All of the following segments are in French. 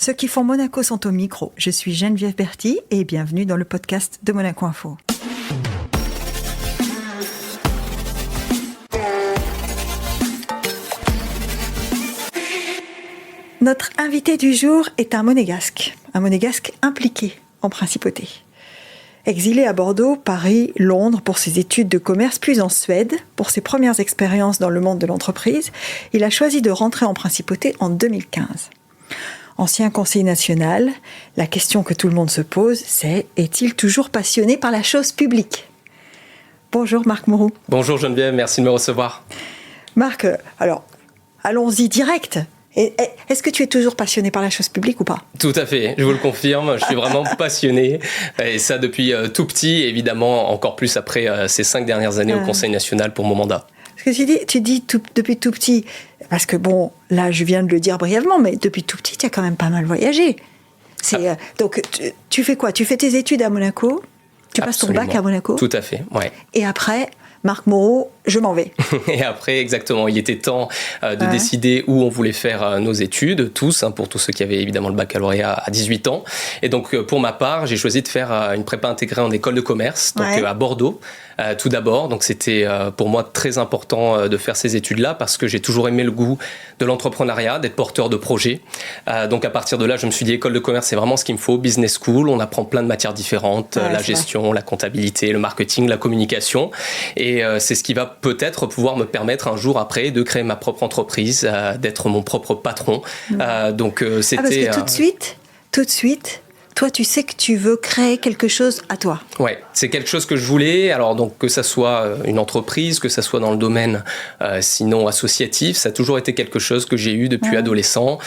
Ceux qui font Monaco sont au micro. Je suis Geneviève Berthy et bienvenue dans le podcast de Monaco Info. Notre invité du jour est un monégasque impliqué en principauté. Exilé à Bordeaux, Paris, Londres pour ses études de commerce, puis en Suède pour ses premières expériences dans le monde de l'entreprise, il a choisi de rentrer en principauté en 2015. Ancien conseiller national, la question que tout le monde se pose, c'est « Est-il toujours passionné par la chose publique ?» Bonjour Marc Moreau. Bonjour Geneviève, merci de me recevoir. Marc, alors, allons-y direct. Est-ce que tu es toujours passionné par la chose publique ou pas ? Tout à fait, je vous le confirme, je suis vraiment passionné, et ça depuis tout petit, évidemment encore plus après ces 5 dernières années au Conseil national pour mon mandat. Parce que tu dis depuis tout petit, parce que bon, là je viens de le dire brièvement, mais depuis tout petit tu as quand même pas mal voyagé. Donc tu fais quoi ? Tu fais tes études à Monaco, tu passes ton bac à Monaco. Tout à fait, ouais. Et après, Marc Moreau, je m'en vais. Et après, exactement, il était temps de décider où on voulait faire nos études, tous, pour tous ceux qui avaient évidemment le baccalauréat à 18 ans. Et donc, pour ma part, j'ai choisi de faire une prépa intégrée en école de commerce, donc à Bordeaux, tout d'abord. Donc, c'était pour moi très important de faire ces études-là parce que j'ai toujours aimé le goût de l'entrepreneuriat, d'être porteur de projets. Donc, à partir de là, je me suis dit, école de commerce, c'est vraiment ce qu'il me faut. Business school, on apprend plein de matières différentes, la gestion, la comptabilité, le marketing, la communication. Et c'est ce qui va peut-être pouvoir me permettre un jour après de créer ma propre entreprise, d'être mon propre patron. Donc c'était... parce que tout de suite, toi tu sais que tu veux créer quelque chose à toi. Ouais, c'est quelque chose que je voulais. Alors donc que ça soit une entreprise, que ça soit dans le domaine sinon associatif, ça a toujours été quelque chose que j'ai eu depuis adolescent,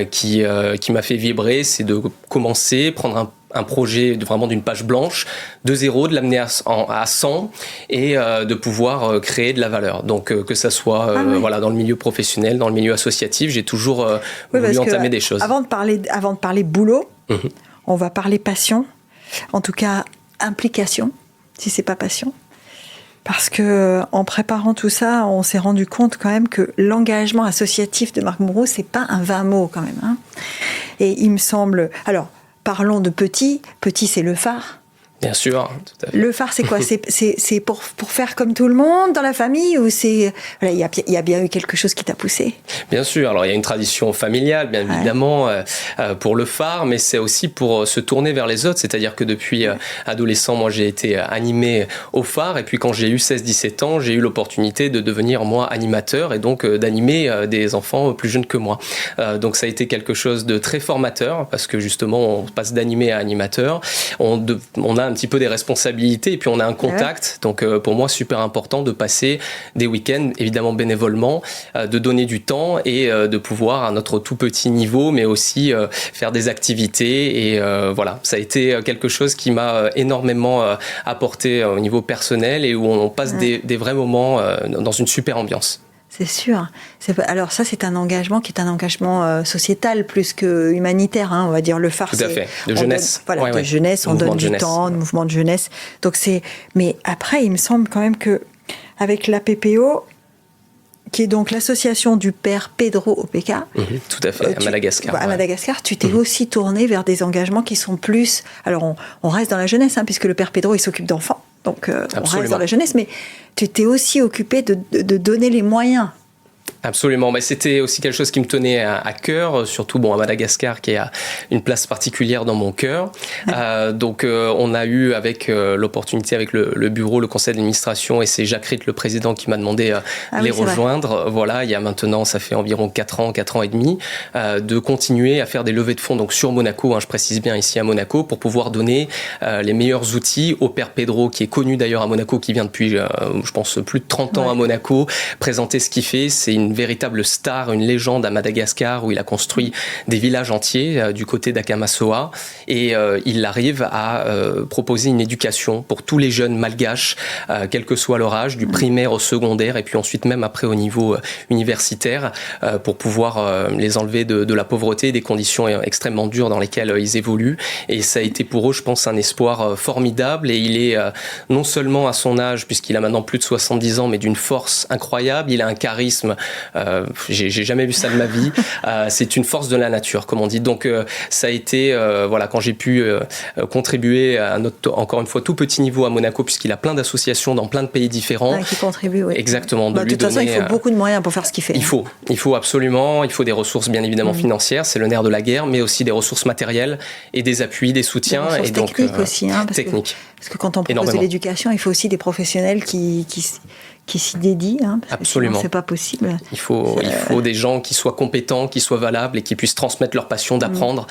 qui m'a fait vibrer. C'est de commencer, prendre un projet vraiment d'une page blanche, de zéro, de l'amener à 100 et de pouvoir créer de la valeur. Donc que ça soit voilà, dans le milieu professionnel, dans le milieu associatif, j'ai toujours voulu entamer des choses. Avant de parler boulot, on va parler passion, en tout cas implication, si c'est pas passion. Parce que en préparant tout ça, on s'est rendu compte quand même que l'engagement associatif de Marc Moreau, c'est pas un vain mot quand même. Hein. Et il me semble... Alors, parlons de Petit. Petit, c'est le phare. Bien sûr, tout à fait. Le phare, c'est quoi ? C'est pour faire comme tout le monde dans la famille ou c'est... Voilà, il y a bien eu quelque chose qui t'a poussé ? Bien sûr. Alors, il y a une tradition familiale, bien évidemment, pour le phare, mais c'est aussi pour se tourner vers les autres. C'est-à-dire que depuis adolescent, moi, j'ai été animé au phare. Et puis, quand j'ai eu 16-17 ans, j'ai eu l'opportunité de devenir, moi, animateur et donc d'animer des enfants plus jeunes que moi. Donc, ça a été quelque chose de très formateur parce que, justement, on passe d'animé à animateur. On a un petit peu des responsabilités et puis on a un contact. Donc pour moi, super important de passer des week-ends, évidemment bénévolement, de donner du temps et de pouvoir à notre tout petit niveau, mais aussi faire des activités. Et voilà, ça a été quelque chose qui m'a énormément apporté au niveau personnel et où on passe des vrais moments dans une super ambiance. C'est sûr. Alors ça, c'est un engagement qui est un engagement sociétal plus que humanitaire. Hein, on va dire le phare. Tout à fait. De jeunesse. De jeunesse, on donne du temps, de mouvement de jeunesse. Donc c'est. Mais après, il me semble quand même que avec l'APPO, qui est donc l'association du père Pedro Opeka. Tout à fait. À Madagascar. À Madagascar, tu t'es aussi tourné vers des engagements qui sont plus. Alors on reste dans la jeunesse, hein, puisque le père Pedro il s'occupe d'enfants. Donc, on reste dans la jeunesse, mais tu t'es aussi occupé de donner les moyens. Absolument, mais c'était aussi quelque chose qui me tenait à cœur, surtout à Madagascar qui a une place particulière dans mon cœur. Donc on a eu avec l'opportunité avec le bureau, le conseil d'administration et c'est Jacques Ritt, le président, qui m'a demandé de les rejoindre. Voilà, il y a maintenant, ça fait environ 4 ans et demi, de continuer à faire des levées de fonds donc sur Monaco, je précise bien ici à Monaco, pour pouvoir donner les meilleurs outils au père Pedro, qui est connu d'ailleurs à Monaco, qui vient depuis, je pense, plus de 30 ans à Monaco, présenter ce qu'il fait. C'est une véritable star, une légende à Madagascar où il a construit des villages entiers du côté d'Akamassoa et il arrive à proposer une éducation pour tous les jeunes malgaches, quel que soit leur âge, du primaire au secondaire et puis ensuite même après au niveau universitaire pour pouvoir les enlever de la pauvreté, des conditions extrêmement dures dans lesquelles ils évoluent. Et ça a été pour eux, je pense, un espoir formidable et il est non seulement à son âge, puisqu'il a maintenant plus de 70 ans, mais d'une force incroyable. Il a un charisme j'ai jamais vu ça de ma vie. C'est une force de la nature, comme on dit. Donc ça a été, voilà, quand j'ai pu contribuer à notre, encore une fois, tout petit niveau à Monaco, puisqu'il a plein d'associations dans plein de pays différents. Qui contribuent, oui. Exactement. De toute façon, il faut beaucoup de moyens pour faire ce qu'il fait. Il faut absolument, il faut des ressources bien évidemment financières, c'est le nerf de la guerre, mais aussi des ressources matérielles et des appuis, des soutiens. Des ressources techniques aussi. Parce que quand on propose de l'éducation, il faut aussi des professionnels qui s'y dédient. Absolument. C'est pas possible. Il faut des gens qui soient compétents, qui soient valables et qui puissent transmettre leur passion d'apprendre.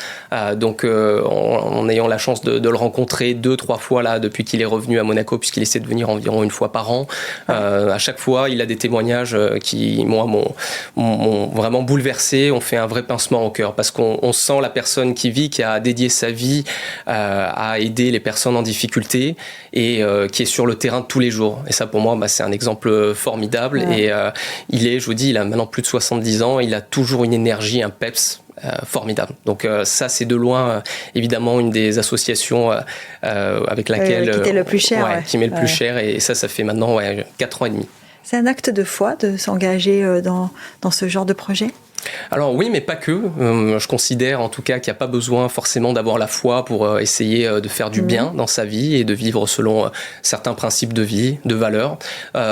Donc, en ayant la chance de le rencontrer 2-3 fois là depuis qu'il est revenu à Monaco, puisqu'il essaie de venir environ une fois par an. À chaque fois, il a des témoignages qui, moi, m'ont vraiment bouleversé. On fait un vrai pincement au cœur parce qu'on sent la personne qui vit, qui a dédié sa vie à aider les personnes en difficulté et qui est sur le terrain tous les jours. Et ça, pour moi, c'est un exemple formidable. Et il a maintenant plus de 70 ans, il a toujours une énergie, un peps formidable. Donc ça, c'est de loin évidemment une des associations avec laquelle qui t'est le plus cher, qui m'est le plus cher, et ça fait maintenant 4 ans et demi. C'est un acte de foi de s'engager dans ce genre de projet? Alors oui, mais pas que. Je considère en tout cas qu'il n'y a pas besoin forcément d'avoir la foi pour essayer de faire du bien dans sa vie et de vivre selon certains principes de vie, de valeurs.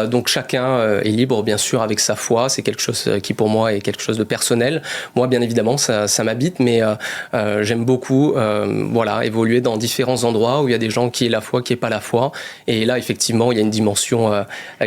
Donc chacun est libre bien sûr avec sa foi. C'est quelque chose qui pour moi est quelque chose de personnel. Moi bien évidemment ça m'habite, mais j'aime beaucoup évoluer dans différents endroits où il y a des gens qui aient la foi, qui n'aient pas la foi. Et là effectivement il y a une dimension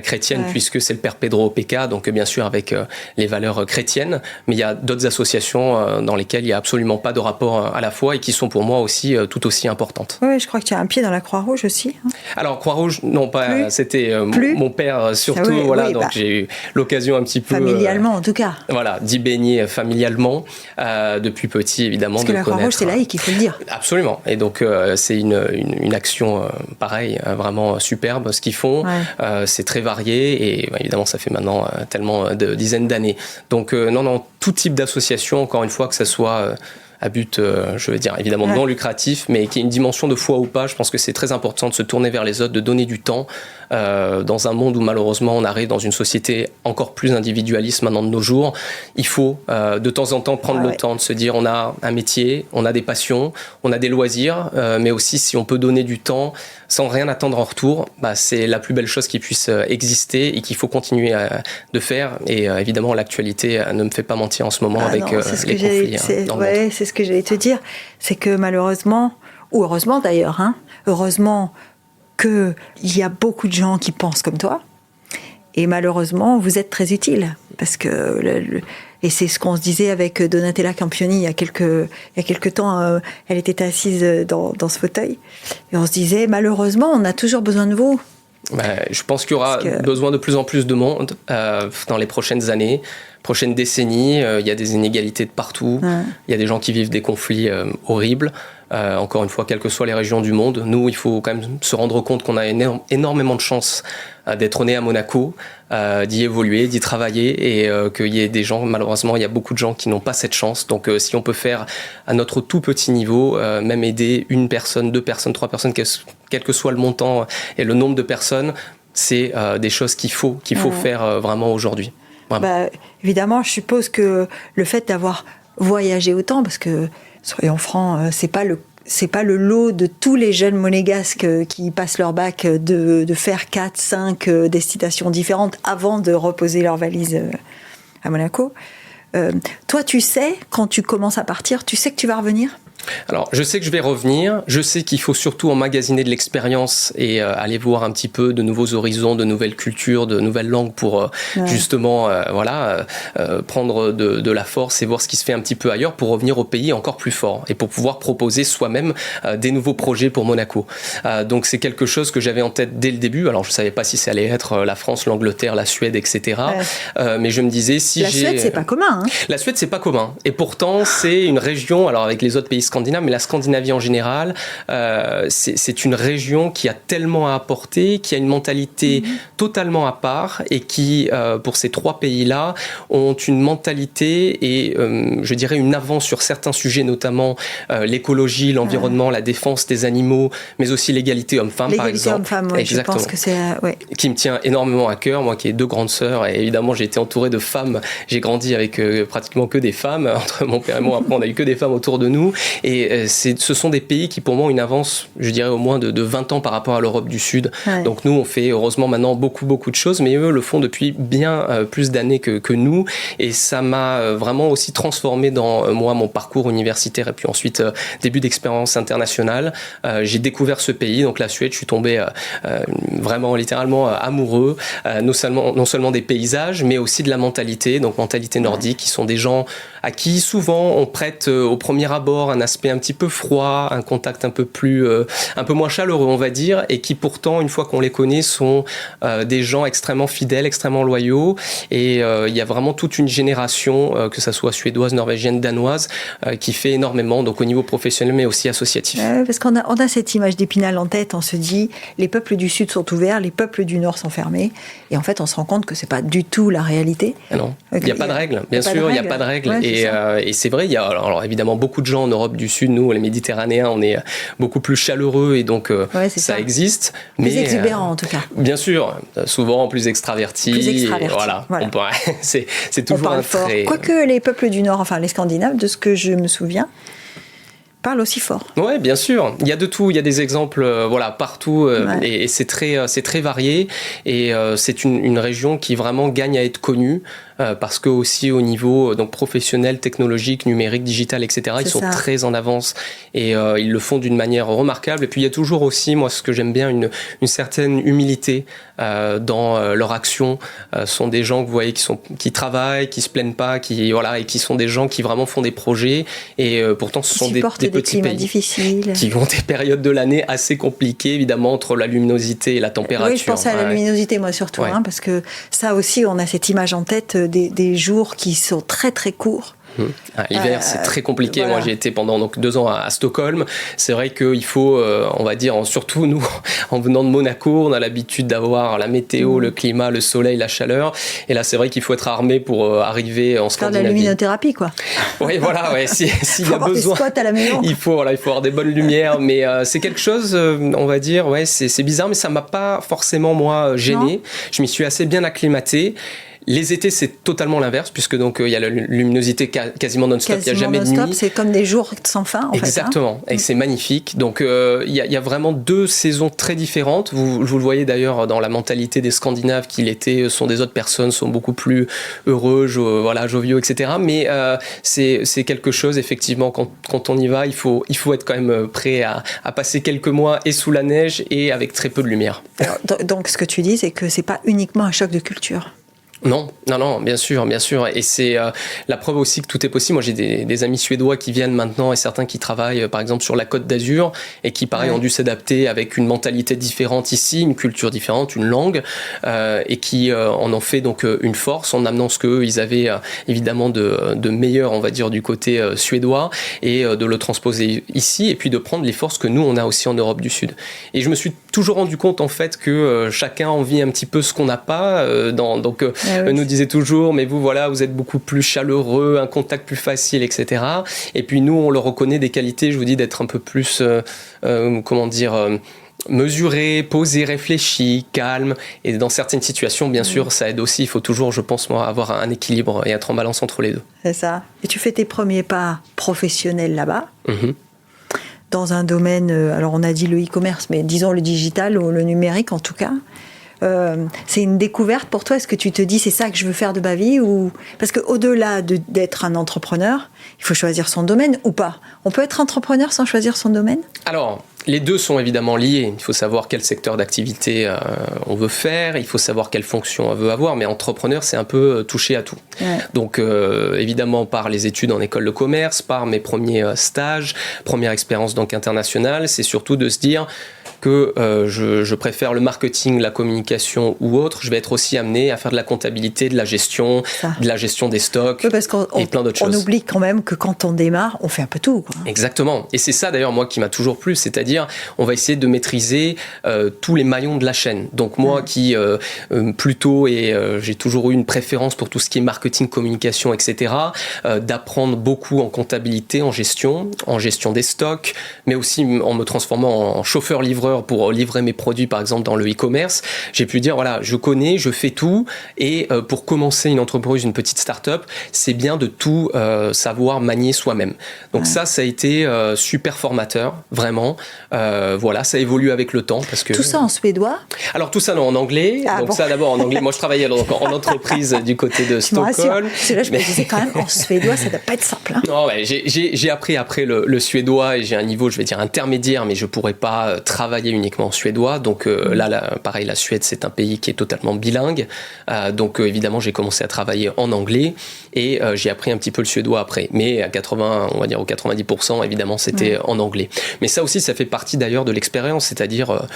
chrétienne puisque c'est le Père Pedro Opeka, donc bien sûr avec les valeurs chrétiennes. Mais il y a d'autres associations dans lesquelles il n'y a absolument pas de rapport à la foi et qui sont pour moi aussi tout aussi importantes. Oui, je crois que tu as un pied dans la Croix-Rouge aussi. Alors Croix-Rouge, non pas. C'était mon père surtout. Donc j'ai eu l'occasion un petit peu familialement en tout cas. Voilà, d'y baigner familialement depuis petit évidemment. Parce que la Croix-Rouge c'est laïque, il faut le dire. Absolument. Et donc c'est une action pareille, vraiment superbe ce qu'ils font. C'est très varié et évidemment ça fait maintenant tellement de dizaines d'années. Donc non. Tout type d'association, encore une fois, que ça soit à but, je veux dire, évidemment non lucratif, mais qui ait une dimension de foi ou pas, je pense que c'est très important de se tourner vers les autres, de donner du temps, dans un monde où malheureusement on arrive dans une société encore plus individualiste maintenant de nos jours. Il faut de temps en temps prendre le temps de se dire on a un métier, on a des passions, on a des loisirs, mais aussi si on peut donner du temps sans rien attendre en retour, c'est la plus belle chose qui puisse exister et qu'il faut continuer de faire. Et évidemment l'actualité ne me fait pas mentir en ce moment avec les conflits dans le monde. C'est ce que j'allais te dire, c'est que malheureusement, ou heureusement d'ailleurs, heureusement qu'il y a beaucoup de gens qui pensent comme toi, et malheureusement vous êtes très utile, parce que et c'est ce qu'on se disait avec Donatella Campioni il y a quelques temps, elle était assise dans ce fauteuil, et on se disait malheureusement on a toujours besoin de vous. Je pense qu'il y aura besoin de plus en plus de monde dans les prochaines années, prochaines décennies. Il y a des inégalités de partout. Il y a des gens qui vivent des conflits horribles. Encore une fois, quelles que soient les régions du monde, nous, il faut quand même se rendre compte qu'on a énormément de chance d'être né à Monaco, d'y évoluer, d'y travailler, et qu'il y ait des gens, malheureusement, il y a beaucoup de gens qui n'ont pas cette chance. Donc, si on peut faire à notre tout petit niveau, même aider une personne, 2 personnes, 3 personnes, quel que soit le montant et le nombre de personnes, c'est des choses qu'il faut faire vraiment aujourd'hui. Évidemment, je suppose que le fait d'avoir voyagé autant, parce que soyons francs, c'est pas le lot de tous les jeunes monégasques qui passent leur bac de faire 4-5 destinations différentes avant de reposer leur valise à Monaco. Toi, tu sais, quand tu commences à partir, tu sais que tu vas revenir ? Alors, je sais que je vais revenir. Je sais qu'il faut surtout emmagasiner de l'expérience et aller voir un petit peu de nouveaux horizons, de nouvelles cultures, de nouvelles langues pour justement, prendre de la force et voir ce qui se fait un petit peu ailleurs pour revenir au pays encore plus fort et pour pouvoir proposer soi-même des nouveaux projets pour Monaco. Donc, c'est quelque chose que j'avais en tête dès le début. Alors, je savais pas si ça allait être la France, l'Angleterre, la Suède, etc. Mais je me disais si La Suède, c'est pas commun. La Suède, c'est pas commun. Et pourtant, c'est une région, alors avec les autres pays scandinaves, scandinaves, mais la Scandinavie en général, c'est une région qui a tellement à apporter, qui a une mentalité totalement à part et qui, pour ces 3 pays-là, ont une mentalité et, je dirais, une avance sur certains sujets, notamment l'écologie, l'environnement, la défense des animaux, mais aussi l'égalité homme-femme, par exemple. L'égalité homme-femme, oui, je pense que c'est... Qui me tient énormément à cœur, moi qui ai 2 grandes sœurs, et évidemment j'ai été entouré de femmes, j'ai grandi avec pratiquement que des femmes, entre mon père et moi, après on a eu que des femmes autour de nous, et ce sont des pays qui pour moi ont une avance, je dirais au moins de 20 ans par rapport à l'Europe du Sud. Ouais. Donc nous on fait heureusement maintenant beaucoup de choses, mais eux le font depuis bien plus d'années que nous, et ça m'a vraiment aussi transformé dans moi mon parcours universitaire, et puis ensuite début d'expérience internationale. J'ai découvert ce pays, donc la Suède, je suis tombé vraiment littéralement amoureux, non seulement des paysages, mais aussi de la mentalité, donc mentalité nordique, qui sont des gens à qui souvent on prête au premier abord un aspect un petit peu froid, un contact un peu moins chaleureux, on va dire, et qui pourtant, une fois qu'on les connaît, sont des gens extrêmement fidèles, extrêmement loyaux, et il y a vraiment toute une génération, que ça soit suédoise, norvégienne, danoise, qui fait énormément, donc au niveau professionnel, mais aussi associatif. Parce qu'on a cette image d'Épinal en tête, on se dit, les peuples du Sud sont ouverts, les peuples du Nord sont fermés, et en fait on se rend compte que c'est pas du tout la réalité. Ah non, il n'y a pas de règles, bien sûr, il n'y a pas de règles. Ouais, et c'est vrai, il y a alors évidemment beaucoup de gens en Europe du Sud, nous les Méditerranéens, on est beaucoup plus chaleureux, et donc ça existe. Plus exubérants en tout cas. Bien sûr, souvent plus extravertis. Voilà. C'est toujours un trait. Quoique les peuples du Nord, enfin les Scandinaves, de ce que je me souviens, parle aussi fort. Ouais, bien sûr. Il y a de tout. Il y a des exemples, partout, et c'est très varié. Et c'est une région qui vraiment gagne à être connue. Parce que aussi au niveau donc professionnel, technologique, numérique, digital, etc., ils sont très en avance, et ils le font d'une manière remarquable. Et puis il y a toujours aussi, moi ce que j'aime bien, une certaine humilité dans leur action. Sont des gens que vous voyez qui travaillent, qui se plaignent pas, et qui sont des gens qui vraiment font des projets, et pourtant ce sont des petits pays difficiles, qui ont des périodes de l'année assez compliquées, évidemment, entre la luminosité et la température. Oui, je pensais à la luminosité moi surtout, parce que ça aussi on a cette image en tête des jours qui sont très très courts. L'hiver, c'est très compliqué. Voilà. Moi, j'ai été pendant 2 ans à Stockholm. C'est vrai qu'il faut, on va dire, surtout nous, en venant de Monaco, on a l'habitude d'avoir la météo, le climat, le soleil, la chaleur. Et là, c'est vrai qu'il faut être armé pour arriver en Scandinavie. Faire de la luminothérapie, quoi. Oui, voilà. Ouais, s'il y a besoin, à la maison. il faut avoir des bonnes lumières. Mais c'est quelque chose, on va dire, c'est bizarre, mais ça m'a pas forcément moi gêné. Je m'y suis assez bien acclimaté. Les étés, c'est totalement l'inverse, puisque donc il y a la luminosité quasiment non-stop, il n'y a jamais de nuit. C'est comme des jours sans fin, en fait. Exactement, et c'est magnifique. Donc il y a vraiment 2 saisons très différentes. Vous le voyez d'ailleurs dans la mentalité des Scandinaves, qui l'été sont des autres personnes, sont beaucoup plus heureux, joviaux, etc. Mais c'est quelque chose, effectivement, quand on y va, il faut être quand même prêt à passer quelques mois et sous la neige et avec très peu de lumière. Alors, donc ce que tu dis, c'est que c'est pas uniquement un choc de culture. Non, bien sûr. Et c'est la preuve aussi que tout est possible. Moi, j'ai des amis suédois qui viennent maintenant, et certains qui travaillent, par exemple, sur la Côte d'Azur, et qui, pareil, ont dû s'adapter avec une mentalité différente ici, une culture différente, une langue, et qui en ont fait donc une force en amenant ce qu'eux, ils avaient évidemment de meilleur, on va dire, du côté suédois, et de le transposer ici, et puis de prendre les forces que nous, on a aussi en Europe du Sud. Et je me suis toujours rendu compte, en fait, que chacun envie un petit peu ce qu'on n'a pas. Nous disait toujours, mais vous êtes beaucoup plus chaleureux, un contact plus facile, etc. Et puis nous, on leur reconnaît des qualités, je vous dis, d'être un peu plus, mesuré, posé, réfléchi, calme. Et dans certaines situations, bien sûr, ça aide aussi. Il faut toujours, je pense, avoir un équilibre et être en balance entre les deux. C'est ça. Et tu fais tes premiers pas professionnels là-bas. Dans un domaine, alors on a dit le e-commerce, mais disons le digital ou le numérique en tout cas. C'est une découverte pour toi? Est-ce que tu te dis c'est ça que je veux faire de ma vie, ou parce qu'au-delà d'être un entrepreneur, il faut choisir son domaine ou pas? On peut être entrepreneur sans choisir son domaine? Alors, les deux sont évidemment liés. Il faut savoir quel secteur d'activité on veut faire, il faut savoir quelle fonction on veut avoir, mais entrepreneur, c'est un peu toucher à tout. Ouais. Donc, évidemment, par les études en école de commerce, par mes premiers stages, première expérience donc internationale, c'est surtout de se dire que je préfère le marketing, la communication ou autre, je vais être aussi amené à faire de la comptabilité, de la gestion des stocks, oui, parce et plein d'autres choses. On oublie quand même que quand on démarre, on fait un peu tout, quoi. Exactement. Et c'est ça d'ailleurs moi qui m'a toujours plu, c'est-à-dire on va essayer de maîtriser tous les maillons de la chaîne. Donc moi qui plutôt j'ai toujours eu une préférence pour tout ce qui est marketing, communication, etc. D'apprendre beaucoup en comptabilité, en gestion des stocks, mais aussi en me transformant en chauffeur-livreur pour livrer mes produits par exemple dans le e-commerce. J'ai pu dire voilà, je connais, je fais tout, et pour commencer une entreprise, une petite start-up, c'est bien de tout savoir manier soi-même. Donc ça a été super formateur, vraiment. Voilà, ça évolue avec le temps parce que tout ça en suédois. Alors tout ça non, en anglais. Donc ça d'abord en anglais. Moi je travaillais donc en entreprise du côté de Stockholm. C'est là je me disais quand même en suédois ça doit pas être simple. Hein. Non, ouais, j'ai appris après le suédois et j'ai un niveau je vais dire intermédiaire, mais je pourrais pas travailler uniquement en suédois. Donc là pareil, la Suède c'est un pays qui est totalement bilingue. Donc évidemment j'ai commencé à travailler en anglais et j'ai appris un petit peu le suédois après. Mais à 80, on va dire au 90%, évidemment c'était en anglais. Mais ça aussi ça fait partie d'ailleurs de l'expérience, c'est-à-dire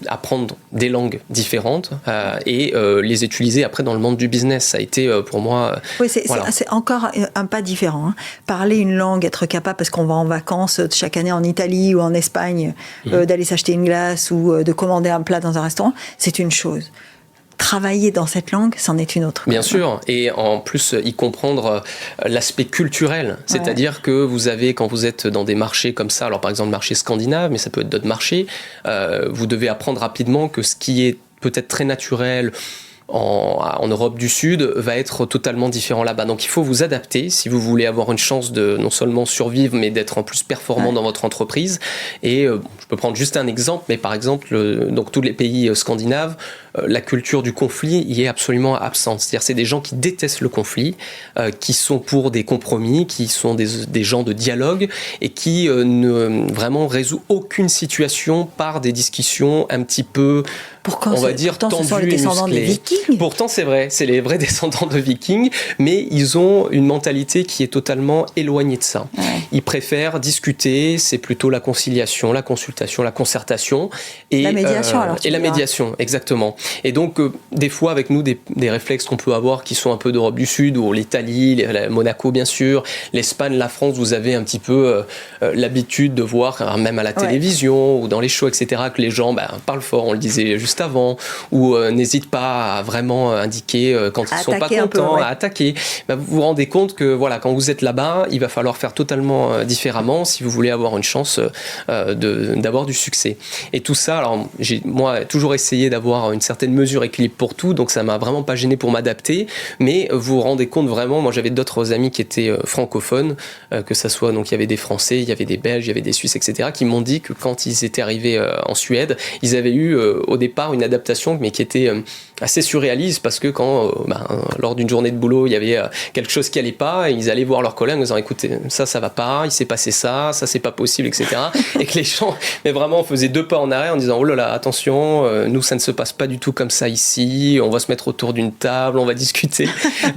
apprendre des langues différentes et les utiliser après dans le monde du business. Ça a été pour moi... Oui, c'est encore un pas différent. Hein. Parler une langue, être capable, parce qu'on va en vacances chaque année en Italie ou en Espagne, d'aller s'acheter une glace ou de commander un plat dans un restaurant, c'est une chose. Travailler dans cette langue, c'en est une autre. Bien sûr, et en plus y comprendre l'aspect culturel, c'est-à-dire que vous avez, quand vous êtes dans des marchés comme ça, alors par exemple le marché scandinave, mais ça peut être d'autres marchés, vous devez apprendre rapidement que ce qui est peut-être très naturel en Europe du Sud va être totalement différent là-bas. Donc il faut vous adapter si vous voulez avoir une chance de non seulement survivre, mais d'être en plus performant dans votre entreprise. Et je peux prendre juste un exemple, mais par exemple, donc tous les pays scandinaves, la culture du conflit y est absolument absente. C'est-à-dire c'est des gens qui détestent le conflit, qui sont pour des compromis, qui sont des gens de dialogue et qui ne vraiment résout aucune situation par des discussions un petit peu, on va dire, tendues ce sont les et descendants musclées. de Vikings. Pourtant c'est vrai, c'est les vrais descendants de Vikings, mais ils ont une mentalité qui est totalement éloignée de ça. Ouais. Ils préfèrent discuter, c'est plutôt la conciliation, la consultation, la concertation et la médiation. Alors et la médiation, exactement. Et donc, des fois, avec nous, des réflexes qu'on peut avoir qui sont un peu d'Europe du Sud, ou l'Italie, Monaco, bien sûr, l'Espagne, la France, vous avez un petit peu l'habitude de voir, même à la télévision ou dans les shows, etc., que les gens parlent fort, on le disait juste avant, ou n'hésitent pas à vraiment indiquer quand ils ne sont pas contents, à attaquer. Vous vous rendez compte que voilà, quand vous êtes là-bas, il va falloir faire totalement différemment si vous voulez avoir une chance d'avoir du succès. Et tout ça, alors j'ai moi toujours essayé d'avoir une certaine mesure, équilibre pour tout, donc ça m'a vraiment pas gêné pour m'adapter, mais vous vous rendez compte vraiment, moi j'avais d'autres amis qui étaient francophones, que ça soit, donc il y avait des Français, il y avait des Belges, il y avait des Suisses, etc., qui m'ont dit que quand ils étaient arrivés en Suède, ils avaient eu au départ une adaptation, mais qui était assez surréaliste, parce que quand, lors d'une journée de boulot, il y avait quelque chose qui allait pas, et ils allaient voir leurs collègues en disant, écoutez, ça va pas, il s'est passé ça c'est pas possible, etc. Et que les gens, mais vraiment, faisaient 2 pas en arrière en disant, oh là là, attention, nous, ça ne se passe pas du tout comme ça ici, on va se mettre autour d'une table, on va discuter.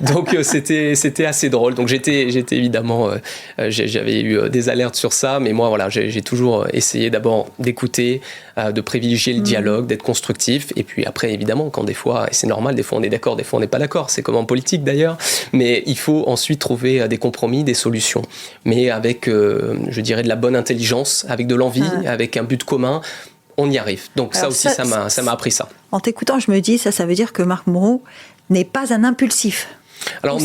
Donc, c'était assez drôle. Donc, j'étais évidemment, j'avais eu des alertes sur ça, mais moi, voilà, j'ai toujours essayé d'abord d'écouter, de privilégier le dialogue, d'être constructif, et puis après, évidemment, quand des fois, et c'est normal, des fois on est d'accord, des fois on n'est pas d'accord, c'est comme en politique d'ailleurs, mais il faut ensuite trouver des compromis, des solutions, mais avec, je dirais, de la bonne intelligence, avec de l'envie, avec un but commun, on y arrive. Donc alors ça aussi, ça m'a appris ça. En t'écoutant, je me dis, ça veut dire que Marc Moreau n'est pas un impulsif. Alors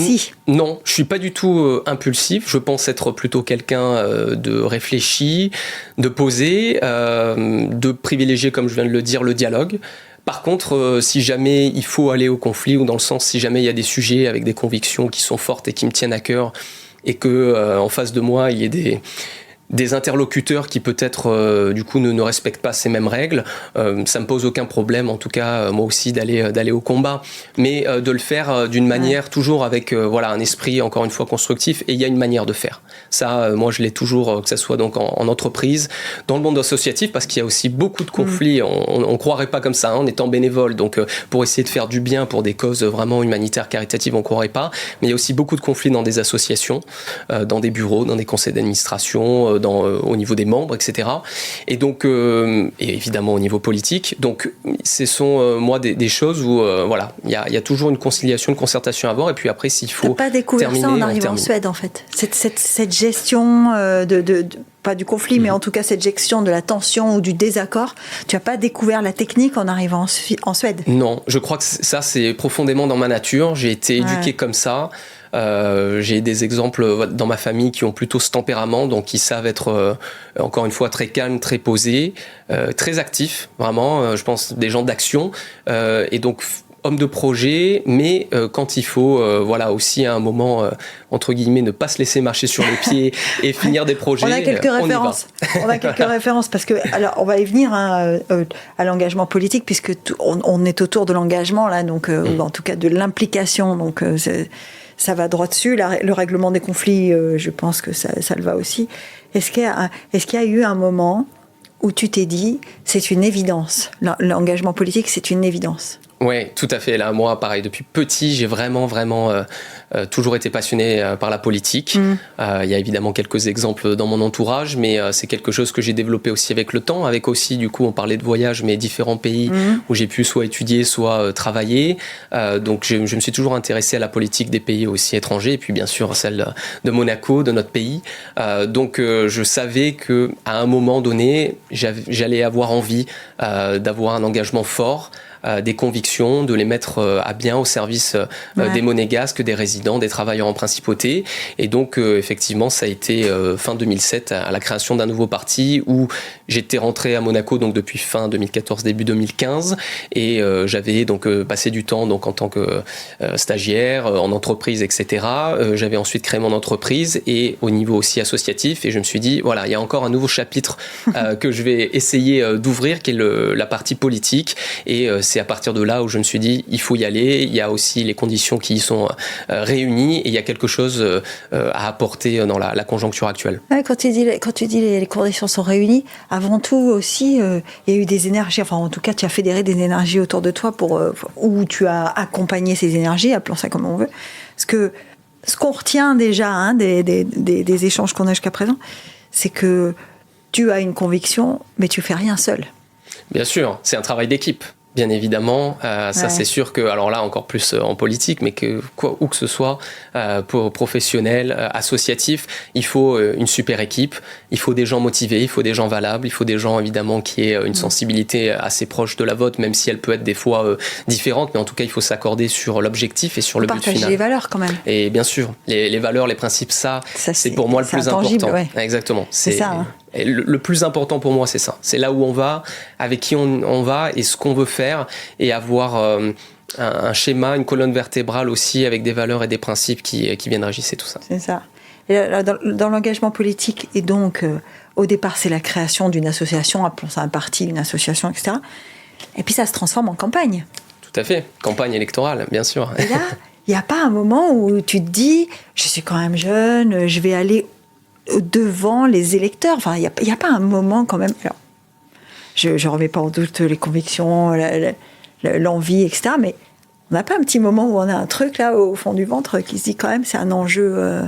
non, je suis pas du tout impulsif. Je pense être plutôt quelqu'un de réfléchi, de posé, de privilégier, comme je viens de le dire, le dialogue. Par contre, si jamais il faut aller au conflit, ou dans le sens si jamais il y a des sujets avec des convictions qui sont fortes et qui me tiennent à cœur, et que en face de moi il y ait des interlocuteurs qui peut-être du coup ne respectent pas ces mêmes règles, ça me pose aucun problème, en tout cas moi aussi d'aller au combat, mais de le faire d'une manière toujours avec un esprit encore une fois constructif, et il y a une manière de faire ça, moi je l'ai toujours, que ça soit donc en entreprise, dans le monde associatif, parce qu'il y a aussi beaucoup de conflits, on croirait pas comme ça en étant bénévole, donc pour essayer de faire du bien pour des causes vraiment humanitaires, caritatives, on croirait pas, mais il y a aussi beaucoup de conflits dans des associations, dans des bureaux, dans des conseils d'administration, au niveau des membres, etc. Et donc, et évidemment au niveau politique. Donc, ce sont moi des choses où voilà, il y a toujours une conciliation, une concertation à avoir. Et puis après, s'il faut terminer, t'as pas découvert ça en arrivant en Suède, en fait. Cette gestion pas du conflit, mais en tout cas cette gestion de la tension ou du désaccord. Tu n'as pas découvert la technique en arrivant en Suède? Non, je crois que ça, c'est profondément dans ma nature. J'ai été éduqué comme ça. J'ai des exemples dans ma famille qui ont plutôt ce tempérament, donc qui savent être, encore une fois, très calmes, très posés, très actifs, vraiment, je pense, des gens d'action. Et donc, homme de projet, mais quand il faut, voilà, aussi à un moment, entre guillemets, ne pas se laisser marcher sur les pieds et finir des projets. On a quelques références. On a quelques références parce que, alors, on va y venir à l'engagement politique, puisque on est autour de l'engagement là, donc, ou en tout cas de l'implication, donc ça va droit dessus. Le règlement des conflits, je pense que ça le va aussi. Est-ce qu'il y a eu un moment où tu t'es dit, c'est une évidence, l'engagement politique, c'est une évidence? Oui, tout à fait. Là, moi, pareil, depuis petit, j'ai vraiment toujours été passionné par la politique. Il y a évidemment quelques exemples dans mon entourage, mais c'est quelque chose que j'ai développé aussi avec le temps, avec aussi, du coup, on parlait de voyage, mais différents pays où j'ai pu soit étudier, soit travailler. Donc, je me suis toujours intéressé à la politique des pays aussi étrangers, et puis bien sûr celle de Monaco, de notre pays. Donc, je savais que à un moment donné, j'allais avoir envie d'avoir un engagement fort, des convictions, de les mettre à bien au service des Monégasques, des résidents, des travailleurs en principauté. Et donc, effectivement, ça a été fin 2007 à la création d'un nouveau parti où j'étais rentré à Monaco donc depuis fin 2014, début 2015. Et j'avais donc passé du temps donc, en tant que stagiaire, en entreprise, etc. J'avais ensuite créé mon entreprise et au niveau aussi associatif. Et je me suis dit, voilà, il y a encore un nouveau chapitre que je vais essayer d'ouvrir, qui est la partie politique. Et c'est à partir de là où je me suis dit, il faut y aller. Il y a aussi les conditions qui y sont réunies et il y a quelque chose à apporter dans la conjoncture actuelle. Ouais, quand tu dis les conditions sont réunies, avant tout aussi, il y a eu des énergies, enfin en tout cas tu as fédéré des énergies autour de toi où tu as accompagné ces énergies, appelons ça comme on veut. Parce que ce qu'on retient déjà des échanges qu'on a jusqu'à présent, c'est que tu as une conviction, mais tu fais rien seul. Bien sûr, c'est un travail d'équipe. Bien évidemment, ça c'est sûr que, alors là encore plus en politique, mais où que ce soit, pour professionnel, associatif, il faut une super équipe, il faut des gens motivés, il faut des gens valables, il faut des gens évidemment qui aient une sensibilité assez proche de la vôtre, même si elle peut être des fois différente, mais en tout cas il faut s'accorder sur l'objectif et sur le but final. Partager les valeurs quand même. Et bien sûr, les valeurs, les principes, ça c'est pour moi le plus important. Ouais. Exactement. C'est ça. Hein. Et le plus important pour moi, c'est ça. C'est là où on va, avec qui on va et ce qu'on veut faire et avoir un schéma, une colonne vertébrale aussi avec des valeurs et des principes qui viennent régir tout ça. C'est ça. Et dans l'engagement politique, et donc au départ, c'est la création d'une association, appelons ça un parti, une association, etc. Et puis ça se transforme en campagne. Tout à fait. Campagne électorale, bien sûr. Et là, il n'y a pas un moment où tu te dis, je suis quand même jeune, je vais aller devant les électeurs. Enfin, il n'y a pas un moment quand même. Alors, je ne remets pas en doute les convictions, l'envie, etc. Mais on n'a pas un petit moment où on a un truc là au fond du ventre qui se dit quand même c'est un enjeu.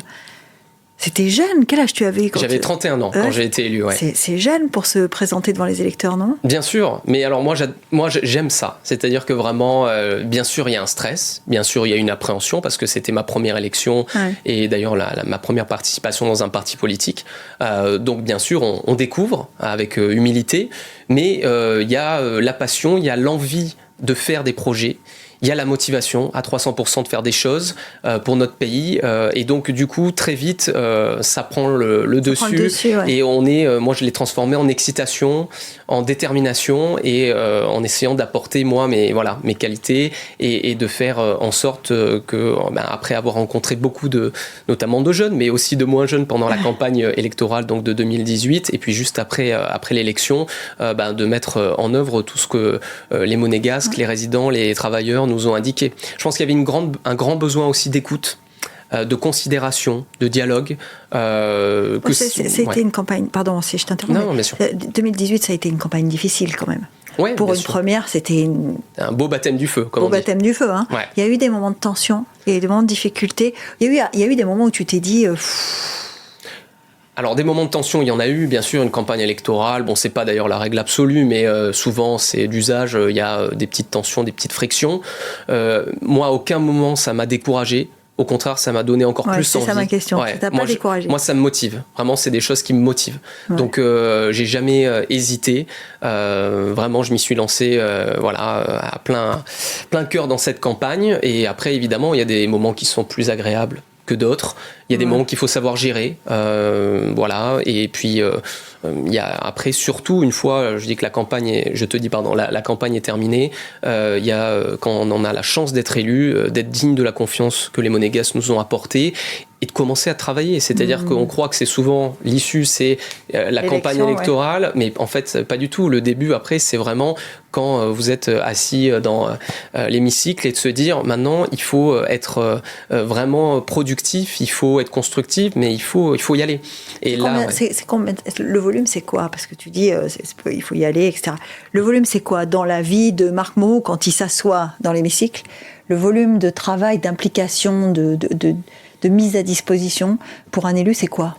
C'était jeune. Quel âge tu avais J'avais 31 ans quand j'ai été élu. Ouais. C'est jeune pour se présenter devant les électeurs, non? Bien sûr. Mais alors moi j'aime ça. C'est-à-dire que vraiment, bien sûr, il y a un stress. Bien sûr, il y a une appréhension parce que c'était ma première élection et d'ailleurs ma première participation dans un parti politique. Donc bien sûr, on découvre avec humilité. Mais il y a la passion, il y a l'envie de faire des projets. Il y a la motivation à 300% de faire des choses pour notre pays et donc du coup très vite ça prend le dessus et on est, moi je l'ai transformé en excitation, en détermination et en essayant d'apporter moi mes qualités et de faire en sorte que après avoir rencontré beaucoup notamment de jeunes mais aussi de moins jeunes pendant la campagne électorale donc de 2018 et puis juste après l'élection de mettre en œuvre tout ce que les Monégasques, les résidents, les travailleurs nous ont indiqué. Je pense qu'il y avait un grand besoin aussi d'écoute, de considération, de dialogue. C'était une campagne, pardon si je t'interromps. Non, bien sûr. 2018, ça a été une campagne difficile quand même. Ouais, pour une première, c'était un beau baptême du feu. Comme on dit. Baptême du feu. Hein. Ouais. Il y a eu des moments de tension, il y a eu des moments de difficulté. Il y a eu des moments où tu t'es dit... Alors des moments de tension, il y en a eu, bien sûr, une campagne électorale, bon c'est pas d'ailleurs la règle absolue, mais souvent c'est d'usage, il y a des petites tensions, des petites frictions. Moi à aucun moment ça m'a découragé. Au contraire, ça m'a donné encore plus envie. C'est ça ma question. Ouais. Ça t'a pas découragé? Moi, ça me motive. Vraiment, c'est des choses qui me motivent. Ouais. Donc, j'ai jamais hésité. Vraiment, je m'y suis lancé, à plein cœur dans cette campagne. Et après, évidemment, il y a des moments qui sont plus agréables que d'autres. Il y a des moments qu'il faut savoir gérer. Et puis, il y a après, surtout, une fois, je dis que la campagne est terminée, il y a, quand on en a la chance d'être élu, d'être digne de la confiance que les Monégasques nous ont apportée et de commencer à travailler. C'est-à-dire qu'on croit que c'est souvent l'issue, c'est la campagne électorale, mais en fait, pas du tout. Le début, après, c'est vraiment quand vous êtes assis dans l'hémicycle et de se dire, maintenant, il faut être vraiment productif, il faut être constructif, mais il faut y aller. Et le volume, c'est quoi? Parce que tu dis, il faut y aller, etc. Le volume, c'est quoi? Dans la vie de Marc Moreau, quand il s'assoit dans l'hémicycle, le volume de travail, d'implication, de mise à disposition pour un élu, c'est quoi?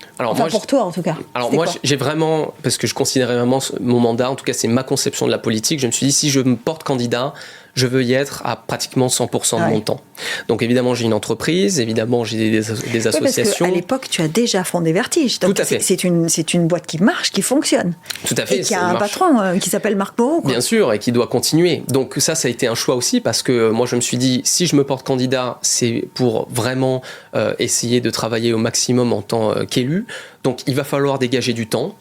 Pour toi, en tout cas. Alors moi, j'ai vraiment, parce que je considérais vraiment mon mandat, en tout cas, c'est ma conception de la politique, je me suis dit, si je me porte candidat, je veux y être à pratiquement 100% de mon temps. Donc évidemment, j'ai une entreprise, évidemment, j'ai des associations. Parce qu'à l'époque, tu as déjà fondé Vertige. Donc tout à fait. C'est une boîte qui marche, qui fonctionne. Tout à fait. Et qui a un patron qui s'appelle Marc Moreau. Bien sûr, et qui doit continuer. Donc ça a été un choix aussi, parce que moi, je me suis dit, si je me porte candidat, c'est pour vraiment essayer de travailler au maximum en tant qu'élu. Donc, il va falloir dégager du temps,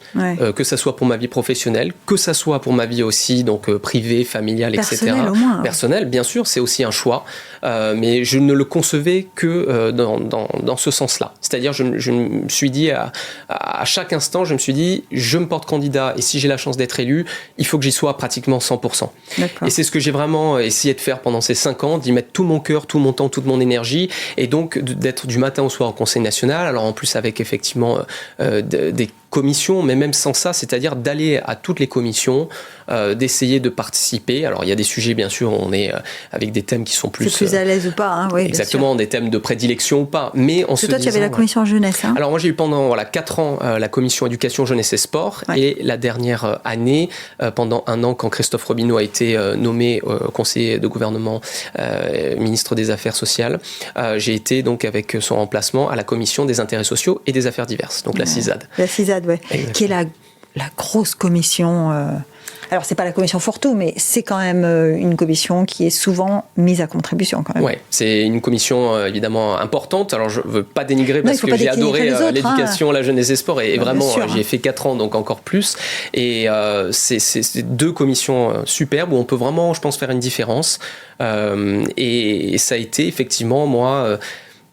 que ça soit pour ma vie professionnelle, que ça soit pour ma vie aussi, donc privée, familiale, personnelle, etc. Au moins. Personnelle, bien sûr, c'est aussi un choix, mais je ne le concevais que dans ce sens-là. C'est-à-dire, je me suis dit, à chaque instant, je me suis dit, je me porte candidat, et si j'ai la chance d'être élu, il faut que j'y sois à pratiquement 100%. D'accord. Et c'est ce que j'ai vraiment essayé de faire pendant ces 5 ans, d'y mettre tout mon cœur, tout mon temps, toute mon énergie, et donc d'être du matin au soir au Conseil national, alors en plus avec effectivement des commissions, mais même sans ça, c'est-à-dire d'aller à toutes les commissions, d'essayer de participer. Alors il y a des sujets, bien sûr, on est avec des thèmes qui sont plus... C'est plus à l'aise ou pas, hein, oui. Exactement, des thèmes de prédilection ou pas. Mais en se toi, tu avais la commission jeunesse. Hein. Alors moi, j'ai eu pendant 4 ans la commission éducation, jeunesse et sport. Et la dernière année, pendant 1 an, quand Christophe Robineau a été nommé conseiller de gouvernement, ministre des Affaires sociales, j'ai été donc avec son remplacement à la commission des intérêts sociaux et des affaires diverses, donc la CISAD. La CISAD, oui. Qui est la grosse commission... Alors, c'est pas la commission fourre-tout, mais c'est quand même une commission qui est souvent mise à contribution, quand même. Oui, c'est une commission évidemment importante. Alors, je veux pas dénigrer parce que j'ai adoré l'éducation, la jeunesse et sport, et vraiment, j'y ai fait 4 ans, donc encore plus. Et c'est 2 commissions superbes où on peut vraiment, je pense, faire une différence. Et ça a été effectivement, moi...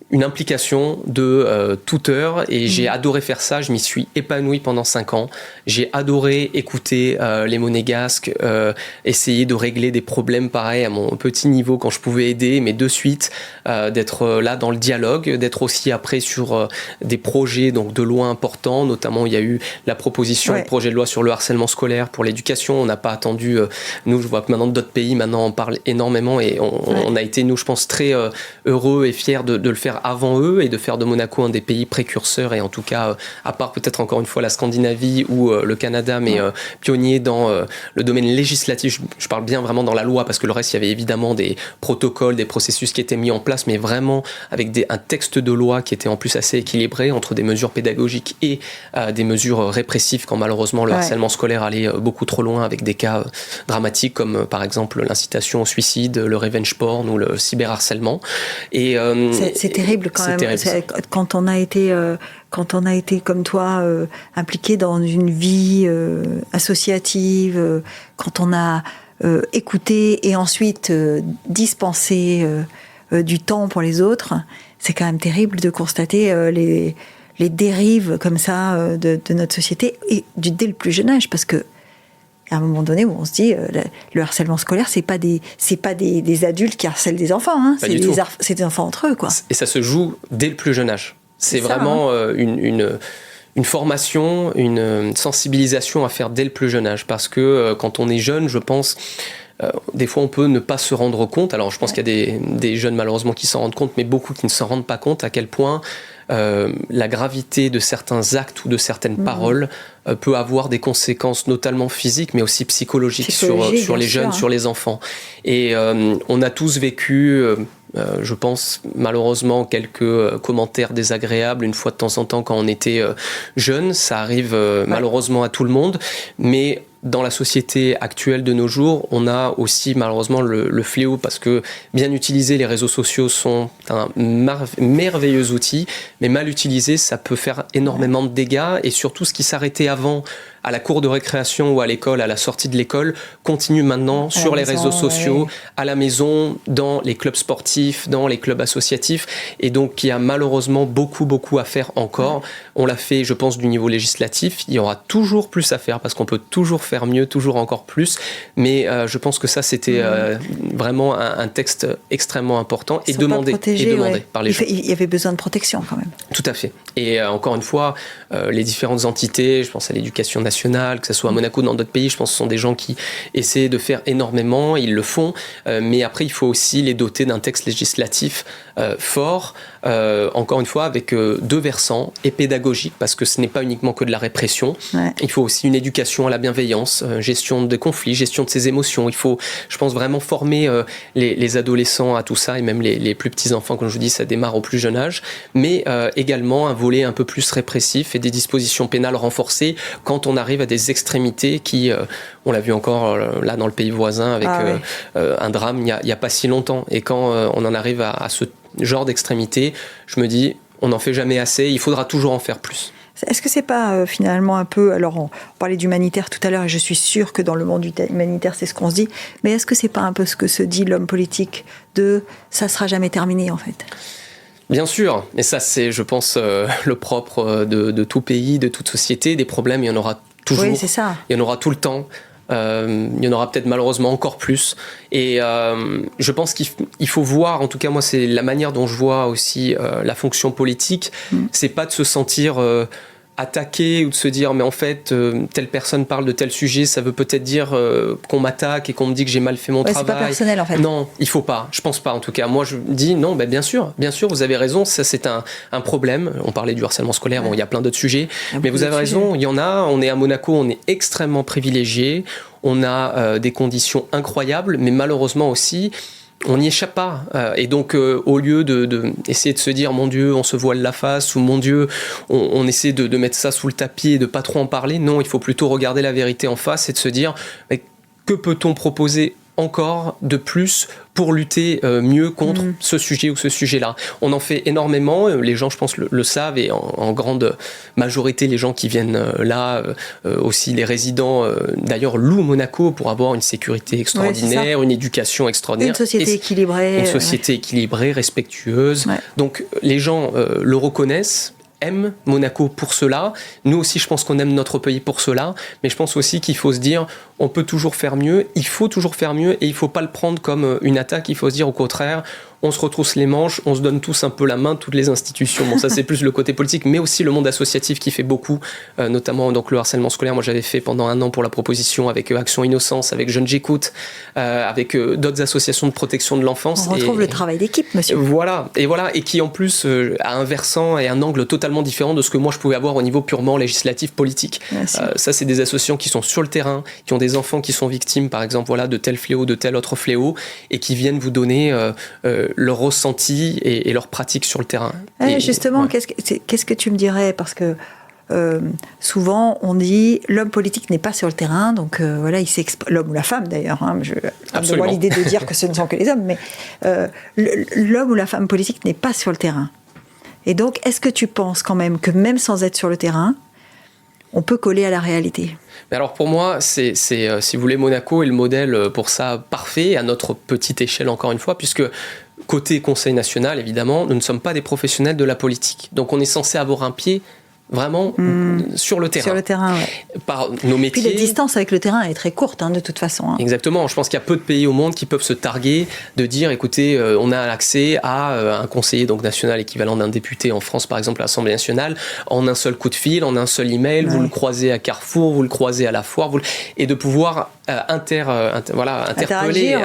une implication de tuteur et j'ai adoré faire ça, je m'y suis épanoui pendant 5 ans, j'ai adoré écouter les Monégasques, essayer de régler des problèmes pareils à mon petit niveau quand je pouvais aider, mais de suite d'être là dans le dialogue, d'être aussi après sur des projets donc de loi importants, notamment il y a eu la proposition de projet de loi sur le harcèlement scolaire pour l'éducation, on n'a pas attendu, nous je vois que maintenant d'autres pays maintenant en parlent énormément et on a été nous je pense très heureux et fiers de le faire avant eux et de faire de Monaco un des pays précurseurs et en tout cas, à part peut-être encore une fois la Scandinavie ou le Canada, mais pionnier dans le domaine législatif, je parle bien vraiment dans la loi parce que le reste, il y avait évidemment des protocoles, des processus qui étaient mis en place, mais vraiment avec un texte de loi qui était en plus assez équilibré entre des mesures pédagogiques et des mesures répressives quand malheureusement le harcèlement scolaire allait beaucoup trop loin avec des cas dramatiques comme par exemple l'incitation au suicide, le revenge porn ou le cyberharcèlement. Et c'est terrible quand même. Quand on a été comme toi impliqué dans une vie associative, quand on a écouté et ensuite dispensé du temps pour les autres, c'est quand même terrible de constater les dérives comme ça de notre société et dès le plus jeune âge, parce que à un moment donné où on se dit le harcèlement scolaire c'est pas des adultes qui harcèlent des enfants, hein, c'est des enfants entre eux, quoi. Et ça se joue dès le plus jeune âge. C'est vraiment une formation, une sensibilisation à faire dès le plus jeune âge, parce que quand on est jeune, je pense des fois on peut ne pas se rendre compte. Alors je pense qu'il y a des jeunes malheureusement qui s'en rendent compte, mais beaucoup qui ne s'en rendent pas compte à quel point la gravité de certains actes ou de certaines paroles peut avoir des conséquences notamment physiques, mais aussi psychologiques sur les jeunes, sur les enfants. Et on a tous vécu... je pense malheureusement quelques commentaires désagréables une fois de temps en temps quand on était jeune. Ça arrive malheureusement à tout le monde, mais dans la société actuelle de nos jours, on a aussi malheureusement le fléau, parce que bien utilisés, les réseaux sociaux sont un merveilleux outil, mais mal utilisés, ça peut faire énormément de dégâts, et surtout ce qui s'arrêtait avant à la cour de récréation ou à l'école, à la sortie de l'école, continue maintenant sur les réseaux sociaux, à la maison, dans les clubs sportifs, dans les clubs associatifs. Et donc, il y a malheureusement beaucoup à faire encore. On l'a fait, je pense, du niveau législatif. Il y aura toujours plus à faire parce qu'on peut toujours faire mieux, toujours encore plus. Mais je pense que ça, c'était vraiment un texte extrêmement important et demandé par les gens. Il y avait besoin de protection quand même. Tout à fait. Et encore une fois, les différentes entités, je pense à l'éducation nationale, que ce soit à Monaco ou dans d'autres pays, je pense que ce sont des gens qui essaient de faire énormément, ils le font, mais après il faut aussi les doter d'un texte législatif fort, encore une fois avec deux versants, et pédagogique, parce que ce n'est pas uniquement que de la répression, il faut aussi une éducation à la bienveillance, gestion de conflits, gestion de ses émotions. Il faut, je pense, vraiment former les adolescents à tout ça, et même les plus petits enfants, comme je vous dis, ça démarre au plus jeune âge, mais également un volet un peu plus répressif et des dispositions pénales renforcées quand on arrive à des extrémités qui, on l'a vu encore là dans le pays voisin avec un drame il n'y a pas si longtemps. Et quand on en arrive à ce genre d'extrémité, je me dis, on n'en fait jamais assez, il faudra toujours en faire plus. Est-ce que c'est pas finalement un peu... Alors, on parlait d'humanitaire tout à l'heure, et je suis sûre que dans le monde humanitaire, c'est ce qu'on se dit, mais est-ce que c'est pas un peu ce que se dit l'homme politique de « ça sera jamais terminé » en fait ? Bien sûr, et ça c'est, je pense, le propre de tout pays, de toute société. Des problèmes, il y en aura toujours. Oui, c'est ça. Il y en aura tout le temps. Il y en aura peut-être malheureusement encore plus. Et je pense qu'il faut voir, en tout cas moi c'est la manière dont je vois aussi la fonction politique, c'est pas de se sentir... attaquer ou de se dire mais en fait telle personne parle de tel sujet, ça veut peut-être dire qu'on m'attaque et qu'on me dit que j'ai mal fait mon travail. C'est pas personnel en fait. Non, il faut pas, je pense pas en tout cas. Moi je dis non, bien sûr vous avez raison, ça c'est un problème. On parlait du harcèlement scolaire, bon il y a plein d'autres sujets, mais vous avez raison, il y en a. On est à Monaco, on est extrêmement privilégié, on a des conditions incroyables, mais malheureusement aussi on n'y échappe pas. Et donc, au lieu de essayer de se dire « Mon Dieu, on se voile la face » ou « Mon Dieu, on essaie de mettre ça sous le tapis et de pas trop en parler », non, il faut plutôt regarder la vérité en face et de se dire « Que peut-on proposer encore de plus pour lutter mieux contre ce sujet ou ce sujet-là ». On en fait énormément, les gens je pense le savent, et en grande majorité les gens qui viennent là, aussi les résidents d'ailleurs louent Monaco pour avoir une sécurité extraordinaire, une éducation extraordinaire. Une société équilibrée. Une société équilibrée, respectueuse. Donc les gens le reconnaissent, aiment Monaco pour cela. Nous aussi, je pense qu'on aime notre pays pour cela, mais je pense aussi qu'il faut se dire, on peut toujours faire mieux, il faut toujours faire mieux, et il ne faut pas le prendre comme une attaque, il faut se dire au contraire, on se retrousse les manches, on se donne tous un peu la main, toutes les institutions. Bon, ça c'est plus le côté politique, mais aussi le monde associatif qui fait beaucoup, notamment donc le harcèlement scolaire. Moi j'avais fait pendant 1 an pour la proposition avec Action Innocence, avec Jeunes J'écoute, avec d'autres associations de protection de l'enfance. On retrouve le travail d'équipe, monsieur. Voilà, et qui en plus a un versant et un angle totalement différent de ce que moi je pouvais avoir au niveau purement législatif, politique. Ça c'est des associations qui sont sur le terrain, qui ont des enfants qui sont victimes par exemple de tel fléau, de tel autre fléau, et qui viennent vous donner leur ressenti et leur pratique sur le terrain. Justement, qu'est-ce que tu me dirais, parce que souvent on dit l'homme politique n'est pas sur le terrain, donc voilà, l'homme ou la femme d'ailleurs, je n'ai pas l'idée de dire que ce ne sont que les hommes, mais l'homme ou la femme politique n'est pas sur le terrain. Et donc, est-ce que tu penses quand même que même sans être sur le terrain, on peut coller à la réalité? Mais alors pour moi, c'est si vous voulez, Monaco est le modèle pour ça parfait, à notre petite échelle encore une fois, puisque côté Conseil national, évidemment, nous ne sommes pas des professionnels de la politique. Donc on est censé avoir un pied vraiment sur le terrain. Sur le terrain, ouais. Par nos métiers. Puis la distance avec le terrain est très courte, de toute façon. Exactement. Je pense qu'il y a peu de pays au monde qui peuvent se targuer de dire, écoutez, on a accès à un conseiller donc national équivalent d'un député en France, par exemple, à l'Assemblée nationale, en un seul coup de fil, en un seul email. Vous le croisez à Carrefour, vous le croisez à la foire, et de pouvoir interpeller,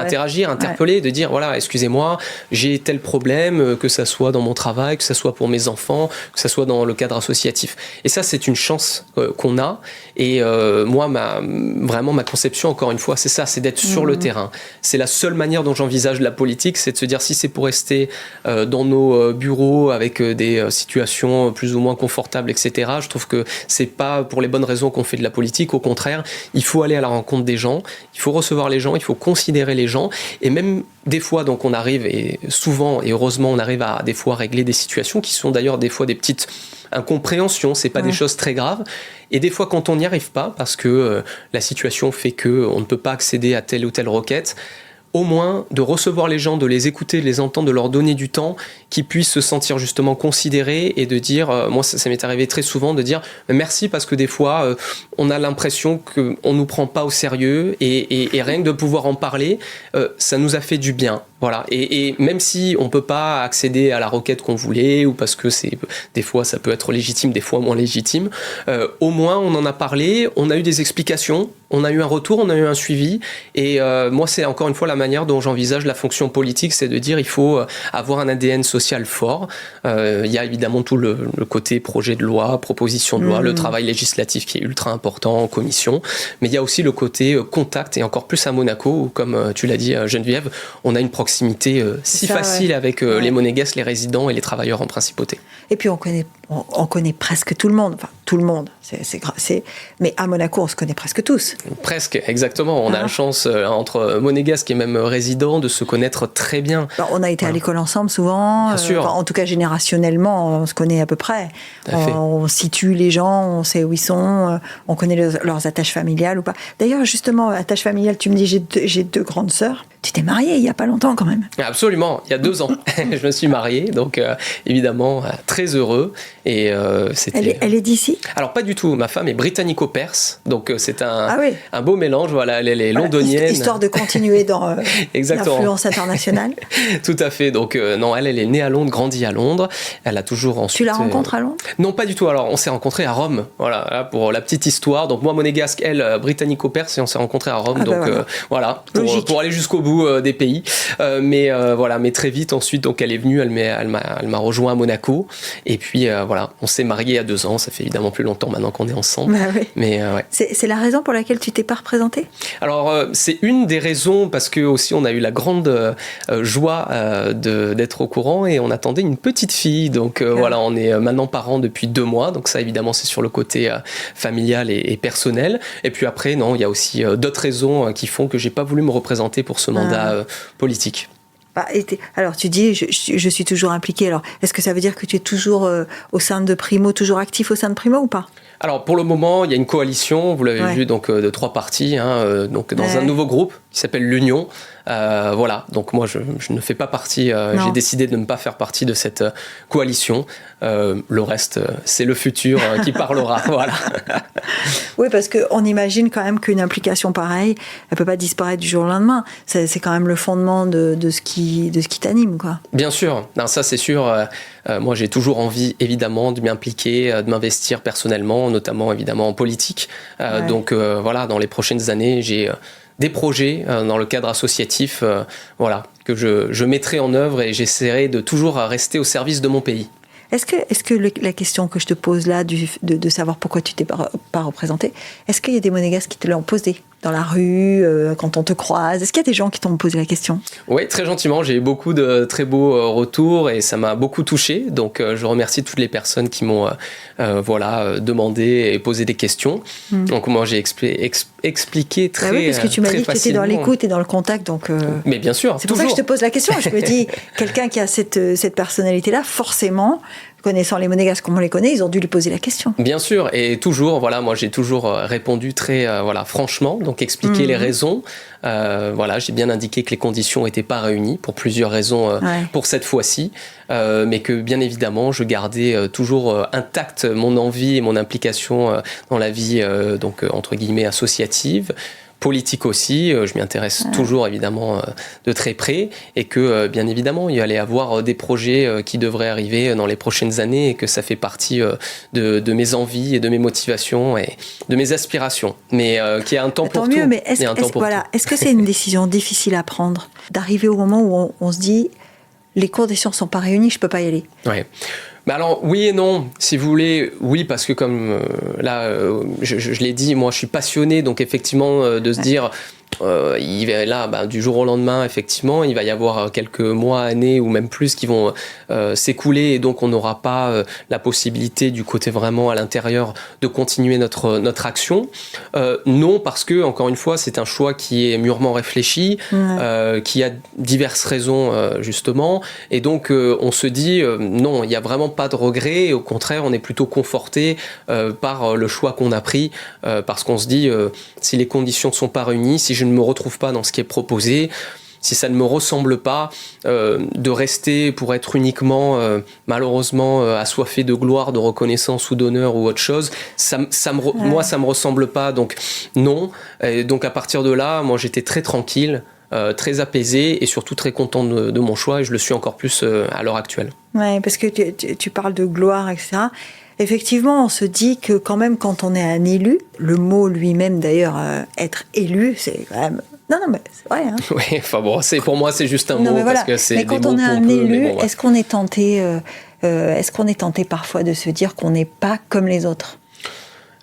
de dire, voilà, excusez-moi, j'ai tel problème, que ça soit dans mon travail, que ça soit pour mes enfants, que ça soit dans le cadre associatif. Et ça, c'est une chance qu'on a. Et moi, ma conception, encore une fois, c'est ça, c'est d'être sur le terrain. C'est la seule manière dont j'envisage la politique, c'est de se dire, si c'est pour rester dans nos bureaux avec des situations plus ou moins confortables, etc., je trouve que c'est pas pour les bonnes raisons qu'on fait de la politique. Au contraire, il faut aller à la rencontre des gens, il faut recevoir les gens, il faut considérer les gens. Et même des fois, donc on arrive, et souvent, et heureusement, on arrive à des fois régler des situations qui sont d'ailleurs des fois des petites incompréhensions, c'est pas des choses très graves. Et des fois, quand on n'y arrive pas, parce que la situation fait qu'on ne peut pas accéder à telle ou telle requête, au moins de recevoir les gens, de les écouter, de les entendre, de leur donner du temps, qu'ils puissent se sentir justement considérés et de dire, moi ça m'est arrivé très souvent de dire merci parce que des fois on a l'impression qu'on nous prend pas au sérieux et rien que de pouvoir en parler, ça nous a fait du bien. Voilà. Et même si on peut pas accéder à la requête qu'on voulait ou parce que des fois ça peut être légitime, des fois moins légitime, au moins on en a parlé, on a eu des explications, on a eu un retour, on a eu un suivi. Et moi c'est encore une fois la manière dont j'envisage la fonction politique, c'est de dire il faut avoir un ADN social fort. Il y a évidemment tout le côté projet de loi, proposition de loi, le travail législatif qui est ultra important en commission, mais il y a aussi le côté contact et encore plus à Monaco où, comme tu l'as dit Geneviève, on a une proximité facile avec les Monégasques, les résidents et les travailleurs en principauté. Et puis on connaît presque tout le monde, enfin tout le monde, mais à Monaco on se connaît presque tous. Presque, exactement. On a la chance entre Monégasques et même résidents de se connaître très bien. Alors, on a été à l'école ensemble souvent, en tout cas générationnellement on se connaît à peu près. On situe les gens, on sait où ils sont, on connaît leurs attaches familiales ou pas. D'ailleurs justement, attaches familiales, tu me dis j'ai deux grandes sœurs. Tu t'es mariée il y a pas longtemps quand même. Absolument, il y a 2 ans. Je me suis marié, donc évidemment très heureux. Et c'était. Elle est d'ici ? Alors pas du tout. Ma femme est britannico-perse, donc c'est un beau mélange. Voilà, elle est londonienne. Histoire de continuer dans l'influence internationale. Tout à fait. Donc non, elle est née à Londres, grandie à Londres. Elle a toujours ensuite. Tu la rencontres à Londres ? Non, pas du tout. Alors on s'est rencontrés à Rome. Voilà, là, pour la petite histoire. Donc moi monégasque, elle britannico-perse, et on s'est rencontrés à Rome. Voilà, pour aller jusqu'au bout des pays. Mais très vite ensuite, donc elle est venue, elle m'a rejoint à Monaco. Et puis voilà, on s'est mariés à 2 ans. Ça fait évidemment plus longtemps maintenant qu'on est ensemble. Bah oui. Mais ouais. C'est la raison pour laquelle tu t'es pas représenté ? Alors c'est une des raisons parce que aussi on a eu la grande joie d'être au courant et on attendait une petite fille. Donc voilà, on est maintenant parents depuis 2 mois. Donc ça évidemment c'est sur le côté familial et personnel. Et puis après non, il y a aussi d'autres raisons qui font que j'ai pas voulu me représenter pour ce mandat politique. Alors tu dis je suis toujours impliqué. Alors est-ce que ça veut dire que tu es toujours au sein de Primo, toujours actif au sein de Primo ou pas ? Alors pour le moment, il y a une coalition, vous l'avez vu, donc de 3 partis, donc dans un nouveau groupe qui s'appelle l'Union. Voilà, donc moi je ne fais pas partie, j'ai décidé de ne pas faire partie de cette coalition. Le reste, c'est le futur qui parlera. Voilà. Oui, parce qu'on imagine quand même qu'une implication pareille, elle peut pas disparaître du jour au lendemain. C'est quand même le fondement de ce qui t'anime, quoi. Bien sûr, non, ça c'est sûr. Moi j'ai toujours envie évidemment de m'impliquer, de m'investir personnellement, notamment évidemment en politique. Donc voilà, dans les prochaines années, j'ai des projets dans le cadre associatif que je mettrai en œuvre et j'essaierai de toujours rester au service de mon pays. Est-ce que la question que je te pose là, de savoir pourquoi tu t'es pas représenté, est-ce qu'il y a des Monégasques qui te l'ont posé dans la rue, quand on te croise ? Est-ce qu'il y a des gens qui t'ont posé la question ? Oui, très gentiment. J'ai eu beaucoup de très beaux retours et ça m'a beaucoup touché. Donc, je remercie toutes les personnes qui m'ont demandé et posé des questions. Donc, moi, j'ai expliqué très facilement. Oui, parce que tu m'as dit que tu étais dans l'écoute et dans le contact. Donc, mais bien sûr, c'est pour ça que je te pose la question. Je me dis, quelqu'un qui a cette personnalité-là, forcément, connaissant les Monégasques comme on les connaît, ils ont dû lui poser la question. Bien sûr, et toujours, moi j'ai toujours répondu très franchement, donc expliquer les raisons. J'ai bien indiqué que les conditions n'étaient pas réunies pour plusieurs raisons pour cette fois-ci, mais que bien évidemment je gardais toujours intacte mon envie et mon implication dans la vie entre guillemets associative. Politique aussi, je m'y intéresse toujours évidemment de très près, et que bien évidemment il y allait avoir des projets qui devraient arriver dans les prochaines années, et que ça fait partie de mes envies et de mes motivations et de mes aspirations, mais qu'il y a un temps pour tout. Tant mieux, mais est-ce que c'est une décision difficile à prendre, d'arriver au moment où on se dit les conditions ne sont pas réunies, je ne peux pas y aller? Ouais. Bah alors oui et non, si vous voulez, oui, parce que comme je l'ai dit, moi je suis passionné, donc effectivement de se dire il va là du jour au lendemain, effectivement il va y avoir quelques mois, années ou même plus qui vont s'écouler, et donc on n'aura pas la possibilité du côté vraiment à l'intérieur de continuer notre action. Non, parce que encore une fois c'est un choix qui est mûrement réfléchi, qui a diverses raisons justement, et donc on se dit non, il n'y a vraiment pas de regret, et au contraire on est plutôt conforté par le choix qu'on a pris, parce qu'on se dit si les conditions ne sont pas réunies, si je ne me retrouve pas dans ce qui est proposé, si ça ne me ressemble pas, de rester pour être uniquement malheureusement assoiffé de gloire, de reconnaissance ou d'honneur ou autre chose, moi ça me ressemble pas, donc non. Et donc à partir de là, moi j'étais très tranquille, très apaisé, et surtout très content de mon choix, et je le suis encore plus à l'heure actuelle. Ouais, parce que tu parles de gloire, etc. Effectivement, on se dit que quand même, quand on est un élu, le mot lui-même d'ailleurs, être élu, c'est quand même... Non, mais c'est vrai. Hein. Oui, enfin bon, pour moi, c'est juste un mot, parce que c'est des mots pompeux. Mais quand on est un élu, est-ce qu'on est tenté parfois de se dire qu'on n'est pas comme les autres?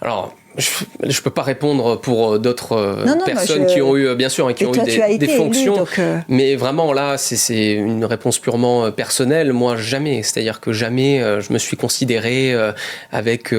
Alors, je peux pas répondre pour d'autres personnes qui ont eu, bien sûr, qui ont eu des fonctions, élu, donc mais vraiment là, c'est une réponse purement personnelle. Moi, jamais. C'est-à-dire que jamais je me suis considéré avec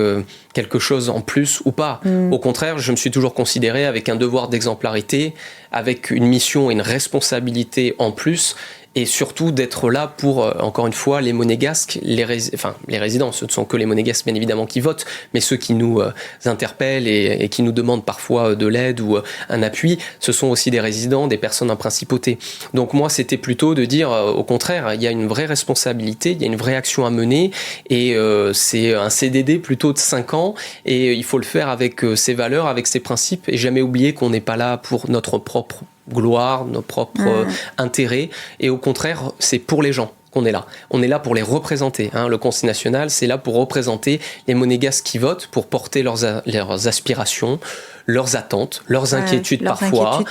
quelque chose en plus ou pas. Au contraire, je me suis toujours considéré avec un devoir d'exemplarité, avec une mission et une responsabilité en plus, et surtout d'être là pour, encore une fois, les Monégasques, les résidents, ce ne sont que les Monégasques bien évidemment qui votent, mais ceux qui nous interpellent et qui nous demandent parfois de l'aide ou un appui, ce sont aussi des résidents, des personnes en principauté. Donc moi, c'était plutôt de dire, au contraire, il y a une vraie responsabilité, il y a une vraie action à mener, et c'est un CDD plutôt de 5 ans, et il faut le faire avec ses valeurs, avec ses principes, et jamais oublier qu'on n'est pas là pour notre propre gloire, nos propres intérêts, et au contraire, c'est pour les gens qu'on est là. On est là pour les représenter. Le Conseil national, c'est là pour représenter les Monégasques qui votent, pour porter leurs aspirations, leurs attentes, leurs inquiétudes parfois,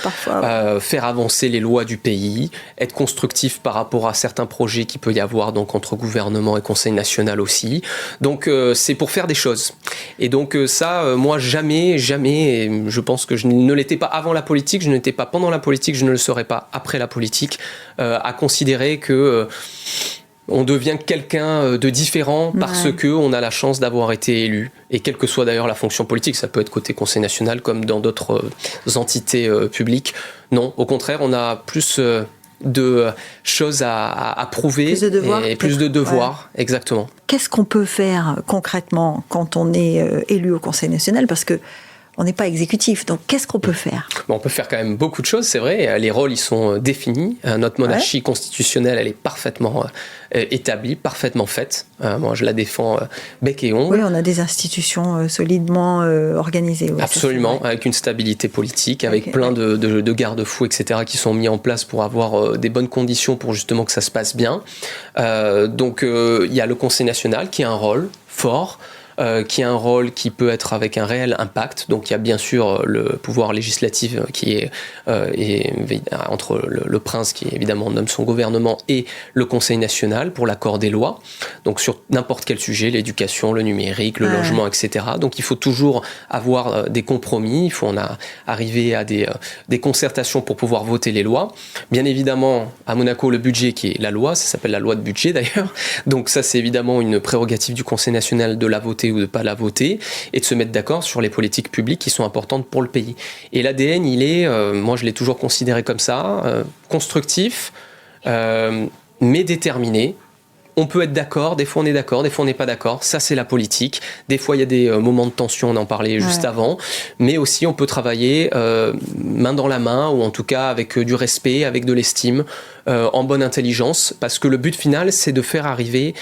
faire avancer les lois du pays, être constructif par rapport à certains projets qu'il peut y avoir donc entre gouvernement et Conseil national aussi. Donc c'est pour faire des choses. Et donc moi jamais, et je pense que je ne l'étais pas avant la politique, je ne l'étais pas pendant la politique, je ne le serai pas après la politique, à considérer que on devient quelqu'un de différent parce qu'on a la chance d'avoir été élu. Et quelle que soit d'ailleurs la fonction politique, ça peut être côté Conseil national comme dans d'autres entités publiques. Non, au contraire, on a plus de choses à prouver, plus de devoirs, et plus de devoirs, exactement. Qu'est-ce qu'on peut faire concrètement quand on est élu au Conseil national? Parce que on n'est pas exécutif, donc qu'est-ce qu'on peut faire? On peut faire quand même beaucoup de choses, c'est vrai. Les rôles, ils sont définis. Notre monarchie constitutionnelle, elle est parfaitement établie, parfaitement faite. Moi, je la défends bec et ongle. Oui, on a des institutions solidement organisées. Oui, absolument, avec une stabilité politique, avec plein de garde-fous, etc., qui sont mis en place pour avoir des bonnes conditions pour justement que ça se passe bien. Donc, il y a le Conseil national qui a un rôle fort, qui a un rôle qui peut être avec un réel impact. Donc il y a bien sûr le pouvoir législatif qui est entre le prince qui évidemment nomme son gouvernement et le Conseil national pour l'accord des lois. Donc sur n'importe quel sujet, l'éducation, le numérique, le logement, etc. Donc il faut toujours avoir des compromis, il faut arriver à des concertations pour pouvoir voter les lois. Bien évidemment, à Monaco, le budget qui est la loi, ça s'appelle la loi de budget d'ailleurs. Donc ça c'est évidemment une prérogative du Conseil national de la voter ou de ne pas la voter, et de se mettre d'accord sur les politiques publiques qui sont importantes pour le pays. Et l'ADN, il est, moi je l'ai toujours considéré comme ça, constructif, mais déterminé, On peut être d'accord, des fois on est d'accord, des fois on n'est pas d'accord. Ça, c'est la politique. Des fois, il y a des moments de tension, on en parlait juste avant. Mais aussi, on peut travailler main dans la main, ou en tout cas avec du respect, avec de l'estime, en bonne intelligence. Parce que le but final, c'est de faire arriver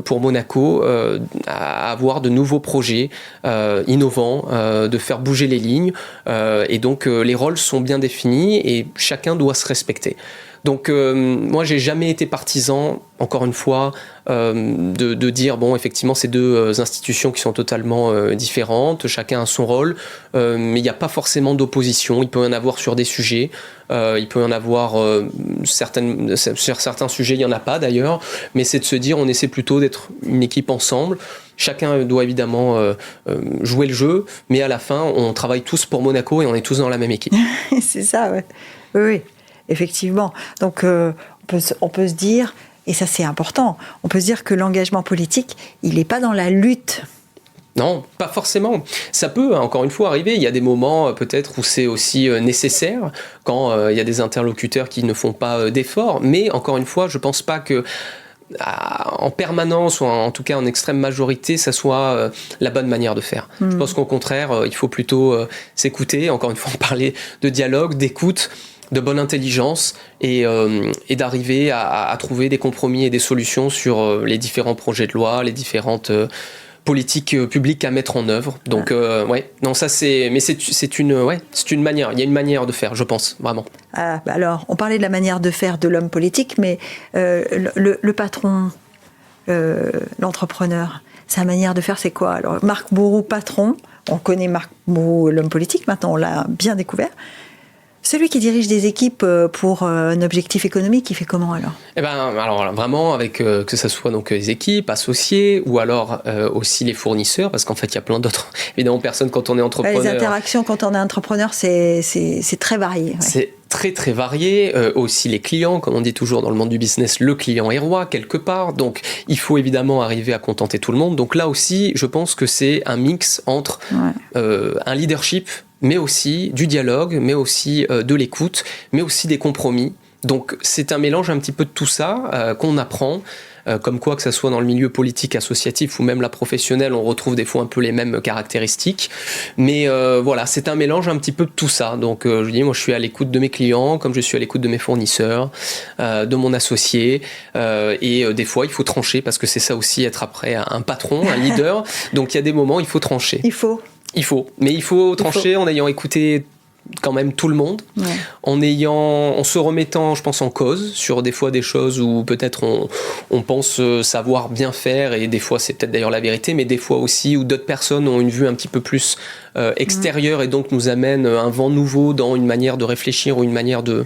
pour Monaco à avoir de nouveaux projets innovants, de faire bouger les lignes. Et donc, les rôles sont bien définis et chacun doit se respecter. Donc moi j'ai jamais été partisan, encore une fois, de dire bon effectivement c'est deux institutions qui sont totalement différentes, chacun a son rôle, mais il n'y a pas forcément d'opposition. Il peut y en avoir sur des sujets, il peut y en avoir sur certains sujets il n'y en a pas d'ailleurs, mais c'est de se dire on essaie plutôt d'être une équipe ensemble. Chacun doit évidemment jouer le jeu, mais à la fin on travaille tous pour Monaco et on est tous dans la même équipe. C'est ça, ouais. Oui. Effectivement. Donc, on peut se dire, et ça c'est important, on peut se dire que l'engagement politique, il n'est pas dans la lutte. Non, pas forcément. Ça peut, encore une fois, arriver. Il y a des moments, peut-être, où c'est aussi nécessaire, quand il y a des interlocuteurs qui ne font pas d'efforts. Mais, encore une fois, je ne pense pas que en permanence, ou en tout cas en extrême majorité, ça soit la bonne manière de faire. Je pense qu'au contraire, il faut plutôt s'écouter. Encore une fois, on parlait de dialogue, d'écoute, de bonne intelligence et d'arriver à trouver des compromis et des solutions sur les différents projets de loi, les différentes politiques publiques à mettre en œuvre. Donc non, ça c'est une manière, il y a une manière de faire, je pense, vraiment. Alors, on parlait de la manière de faire de l'homme politique, mais le patron, l'entrepreneur, sa manière de faire, c'est quoi? Alors, Marc Bourreau, patron, on connaît Marc Bourreau, l'homme politique, maintenant on l'a bien découvert. Celui qui dirige des équipes pour un objectif économique, il fait comment alors ? Alors vraiment avec que ce soit donc les équipes, associés ou alors aussi les fournisseurs, parce qu'en fait il y a plein d'autres évidemment personnes quand on est entrepreneur. Les interactions quand on est entrepreneur, c'est très varié. Ouais. C'est très très varié. Aussi les clients, comme on dit toujours dans le monde du business, le client est roi quelque part. Donc il faut évidemment arriver à contenter tout le monde. Donc là aussi, je pense que c'est un mix entre un leadership, mais aussi du dialogue, mais aussi de l'écoute, mais aussi des compromis. Donc c'est un mélange un petit peu de tout ça qu'on apprend. Comme quoi, que ce soit dans le milieu politique, associatif ou même la professionnelle, on retrouve des fois un peu les mêmes caractéristiques. Mais voilà, c'est un mélange un petit peu de tout ça. Donc je dis, moi je suis à l'écoute de mes clients, comme je suis à l'écoute de mes fournisseurs, de mon associé. Et des fois, il faut trancher, parce que c'est ça aussi, être après un patron, un leader. Donc il y a des moments, il faut trancher. Mais il faut trancher en ayant écouté quand même tout le monde, en se remettant, je pense, en cause sur des fois des choses où peut-être on pense savoir bien faire, et des fois c'est peut-être d'ailleurs la vérité, mais des fois aussi où d'autres personnes ont une vue un petit peu plus extérieure et donc nous amènent un vent nouveau dans une manière de réfléchir ou une manière de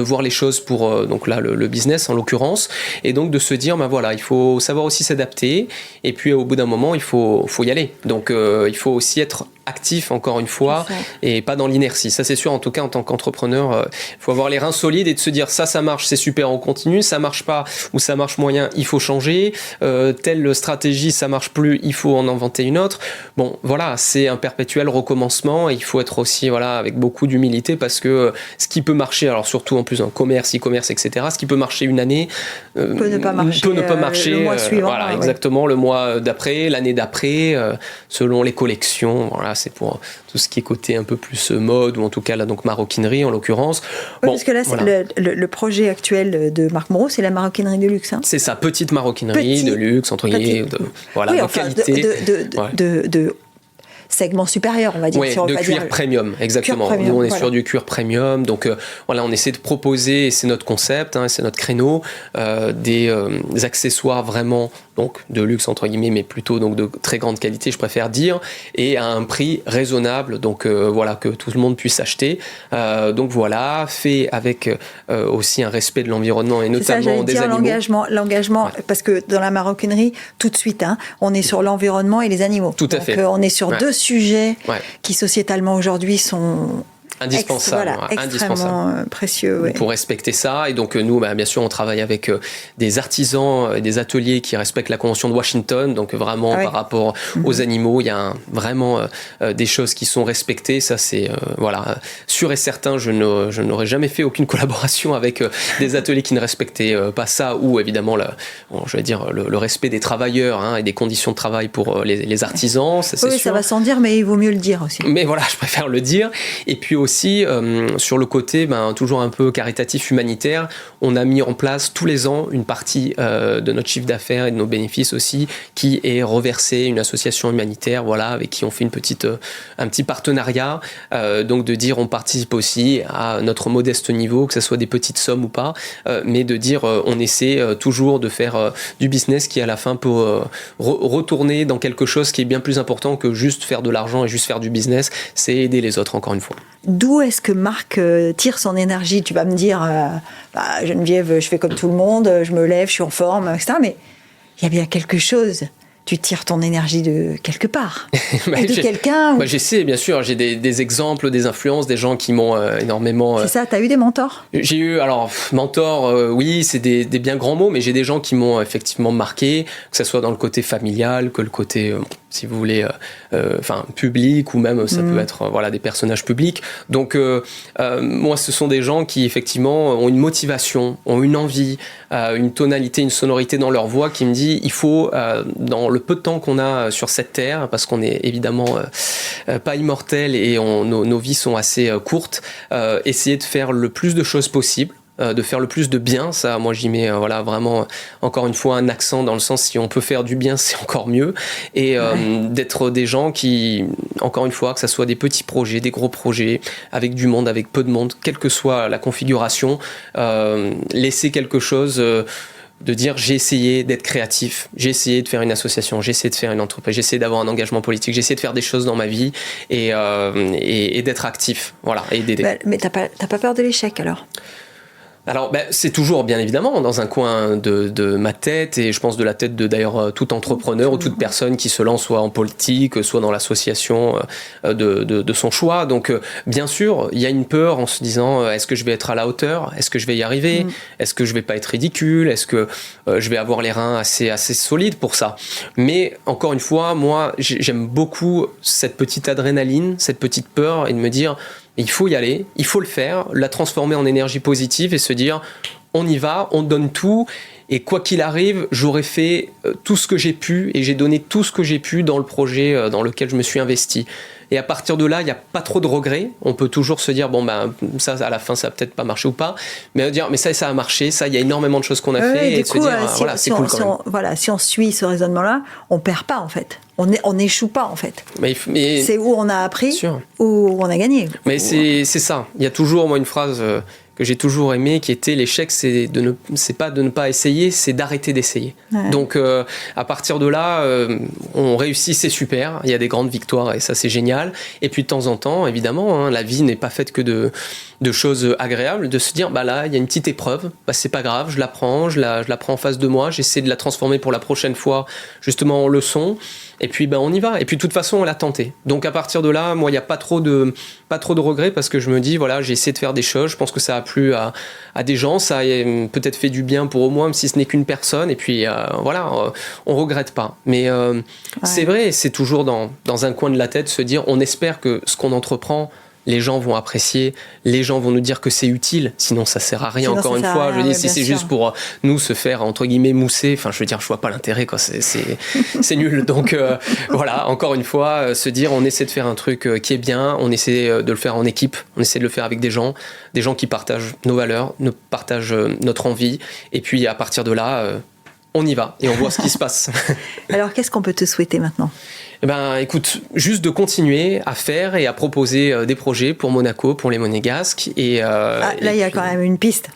voir les choses pour donc là le business en l'occurrence, et donc de se dire voilà, il faut savoir aussi s'adapter, et puis au bout d'un moment il faut y aller, donc il faut aussi être actif, encore une fois, et pas dans l'inertie. Ça c'est sûr, en tout cas en tant qu'entrepreneur, il faut avoir les reins solides et de se dire ça marche, c'est super, on continue, ça marche pas ou ça marche moyen, il faut changer, telle stratégie ça marche plus, il faut en inventer une autre. Bon voilà, c'est un perpétuel recommencement, et il faut être aussi avec beaucoup d'humilité, parce que ce qui peut marcher, alors surtout en plus en commerce, e-commerce, etc., ce qui peut marcher une année peut ne pas marcher le mois suivant. Voilà, exactement, le mois d'après, l'année d'après, selon les collections. Voilà, c'est pour tout ce qui est côté un peu plus mode, ou en tout cas là, donc maroquinerie en l'occurrence. Parce que là, le projet actuel de Marc Bourreau, c'est la maroquinerie de luxe. Hein. C'est ça, petite maroquinerie de luxe, entre guillemets, de qualité. De segment supérieur, on va dire. Oui, de cuir premium, exactement. Nous, on est sur du cuir premium. Donc, on essaie de proposer, et c'est notre concept, c'est notre créneau, des accessoires vraiment donc de luxe, entre guillemets, mais plutôt donc de très grande qualité, je préfère dire, et à un prix raisonnable, donc que tout le monde puisse acheter. Donc voilà, fait avec aussi un respect de l'environnement, et notamment des animaux. L'engagement, parce que dans la maroquinerie, tout de suite, on est sur l'environnement et les animaux. Tout à fait. On est sur deux sujets qui sociétalement aujourd'hui sont indispensable, extrêmement précieux. Ouais. Pour respecter ça. Et donc nous, bien sûr, on travaille avec des artisans et des ateliers qui respectent la Convention de Washington. Donc vraiment, par rapport aux animaux, il y a vraiment des choses qui sont respectées. Ça, c'est sûr et certain. Je n'aurais jamais fait aucune collaboration avec des ateliers qui ne respectaient pas ça, ou évidemment, le respect des travailleurs et des conditions de travail pour les artisans. Ça, c'est sûr. Ça va sans dire, mais il vaut mieux le dire aussi. Mais voilà, je préfère le dire. Et puis aussi, sur le côté toujours un peu caritatif, humanitaire, on a mis en place tous les ans une partie de notre chiffre d'affaires et de nos bénéfices aussi, qui est reversée une association humanitaire, avec qui on fait un petit partenariat. Donc de dire, on participe aussi à notre modeste niveau, que ce soit des petites sommes ou pas, mais de dire, on essaie toujours de faire du business qui à la fin peut retourner dans quelque chose qui est bien plus important que juste faire de l'argent et juste faire du business, c'est aider les autres, encore une fois. D'où est-ce que Marc tire son énergie ? Tu vas me dire, Geneviève, je fais comme tout le monde, je me lève, je suis en forme, etc. Mais il y a bien quelque chose. Tu tires ton énergie de quelque part. De quelqu'un. J'essaie, bien sûr. J'ai des exemples, des influences, des gens qui m'ont énormément... C'est ça, t'as eu des mentors ? J'ai eu, mentors, oui, c'est des bien grands mots, mais j'ai des gens qui m'ont effectivement marqué, que ce soit dans le côté familial, que le côté, si vous voulez, public, ou même ça peut être des personnages publics. Donc, moi, ce sont des gens qui, effectivement, ont une motivation, ont une envie, une tonalité, une sonorité dans leur voix qui me dit, il faut, dans le peu de temps qu'on a sur cette terre, parce qu'on est évidemment pas immortel et nos vies sont assez courtes, essayer de faire le plus de choses possible, de faire le plus de bien. Ça, moi, j'y mets vraiment, encore une fois, un accent dans le sens, si on peut faire du bien, c'est encore mieux. Et d'être des gens qui, encore une fois, que ça soit des petits projets, des gros projets, avec du monde, avec peu de monde, quelle que soit la configuration, laisser quelque chose... de dire j'ai essayé d'être créatif, j'ai essayé de faire une association, j'ai essayé de faire une entreprise, j'ai essayé d'avoir un engagement politique, j'ai essayé de faire des choses dans ma vie et d'être actif, et d'aider. Mais t'as pas peur de l'échec alors ? Alors, c'est toujours, bien évidemment, dans un coin de ma tête, et je pense de la tête de, d'ailleurs, tout entrepreneur ou toute personne qui se lance soit en politique, soit dans l'association de son choix. Donc, bien sûr, il y a une peur en se disant, est-ce que je vais être à la hauteur ? Est-ce que je vais y arriver ? Est-ce que je vais pas être ridicule ? Est-ce que je vais avoir les reins assez solides pour ça ? Mais, encore une fois, moi, j'aime beaucoup cette petite adrénaline, cette petite peur, et de me dire... Il faut y aller, il faut le faire, la transformer en énergie positive et se dire on y va, on donne tout et quoi qu'il arrive, j'aurais fait tout ce que j'ai pu et j'ai donné tout ce que j'ai pu dans le projet dans lequel je me suis investi. Et à partir de là, il n'y a pas trop de regrets. On peut toujours se dire, ça, à la fin, ça a peut-être pas marché ou pas. Mais dire, mais ça a marché, ça, il y a énormément de choses qu'on a fait. Et de se dire, c'est cool quand même. Si on suit ce raisonnement-là, on perd pas, en fait. On n'échoue pas, en fait. Mais c'est où on a appris, où on a gagné. Mais c'est ça. Il y a toujours, moi, une phrase que j'ai toujours aimé, qui était l'échec, c'est pas de ne pas essayer, c'est d'arrêter d'essayer. Ouais. Donc à partir de là, on réussit, c'est super. Il y a des grandes victoires et ça c'est génial. Et puis de temps en temps, évidemment, la vie n'est pas faite que de choses agréables. De se dire, là, il y a une petite épreuve, c'est pas grave, je la prends, je la prends en face de moi, j'essaie de la transformer pour la prochaine fois, justement en leçon. Et puis on y va. Et puis de toute façon, on l'a tenté. Donc à partir de là, moi, il n'y a pas trop de regrets parce que je me dis, j'ai essayé de faire des choses. Je pense que ça a plu à des gens. Ça a peut-être fait du bien pour au moins, même si ce n'est qu'une personne. Et puis on regrette pas. Mais c'est vrai, c'est toujours dans un coin de la tête se dire, on espère que ce qu'on entreprend, les gens vont apprécier, les gens vont nous dire que c'est utile, sinon ça sert à rien. Encore une fois, je dis, si c'est juste pour nous se faire entre guillemets mousser, je vois pas l'intérêt, quoi. C'est nul. Donc encore une fois, se dire, on essaie de faire un truc qui est bien, on essaie de le faire en équipe, on essaie de le faire avec des gens qui partagent nos valeurs, partagent notre envie, et puis à partir de là, on y va et on voit ce qui se passe. Alors, qu'est-ce qu'on peut te souhaiter maintenant ? Écoute, juste de continuer à faire et à proposer des projets pour Monaco, pour les Monégasques. Il y a quand même une piste.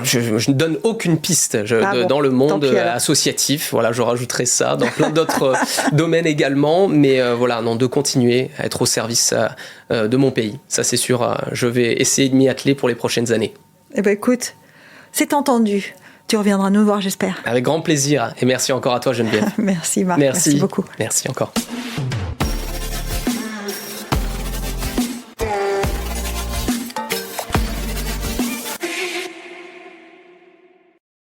Je ne donne aucune piste dans le monde associatif. Je rajouterai ça dans plein d'autres domaines également. Mais de continuer à être au service de mon pays. Ça, c'est sûr. Je vais essayer de m'y atteler pour les prochaines années. Écoute, c'est entendu. Tu reviendras nous voir, j'espère. Avec grand plaisir. Et merci encore à toi, Geneviève. Merci, Marc. Merci beaucoup. Merci encore.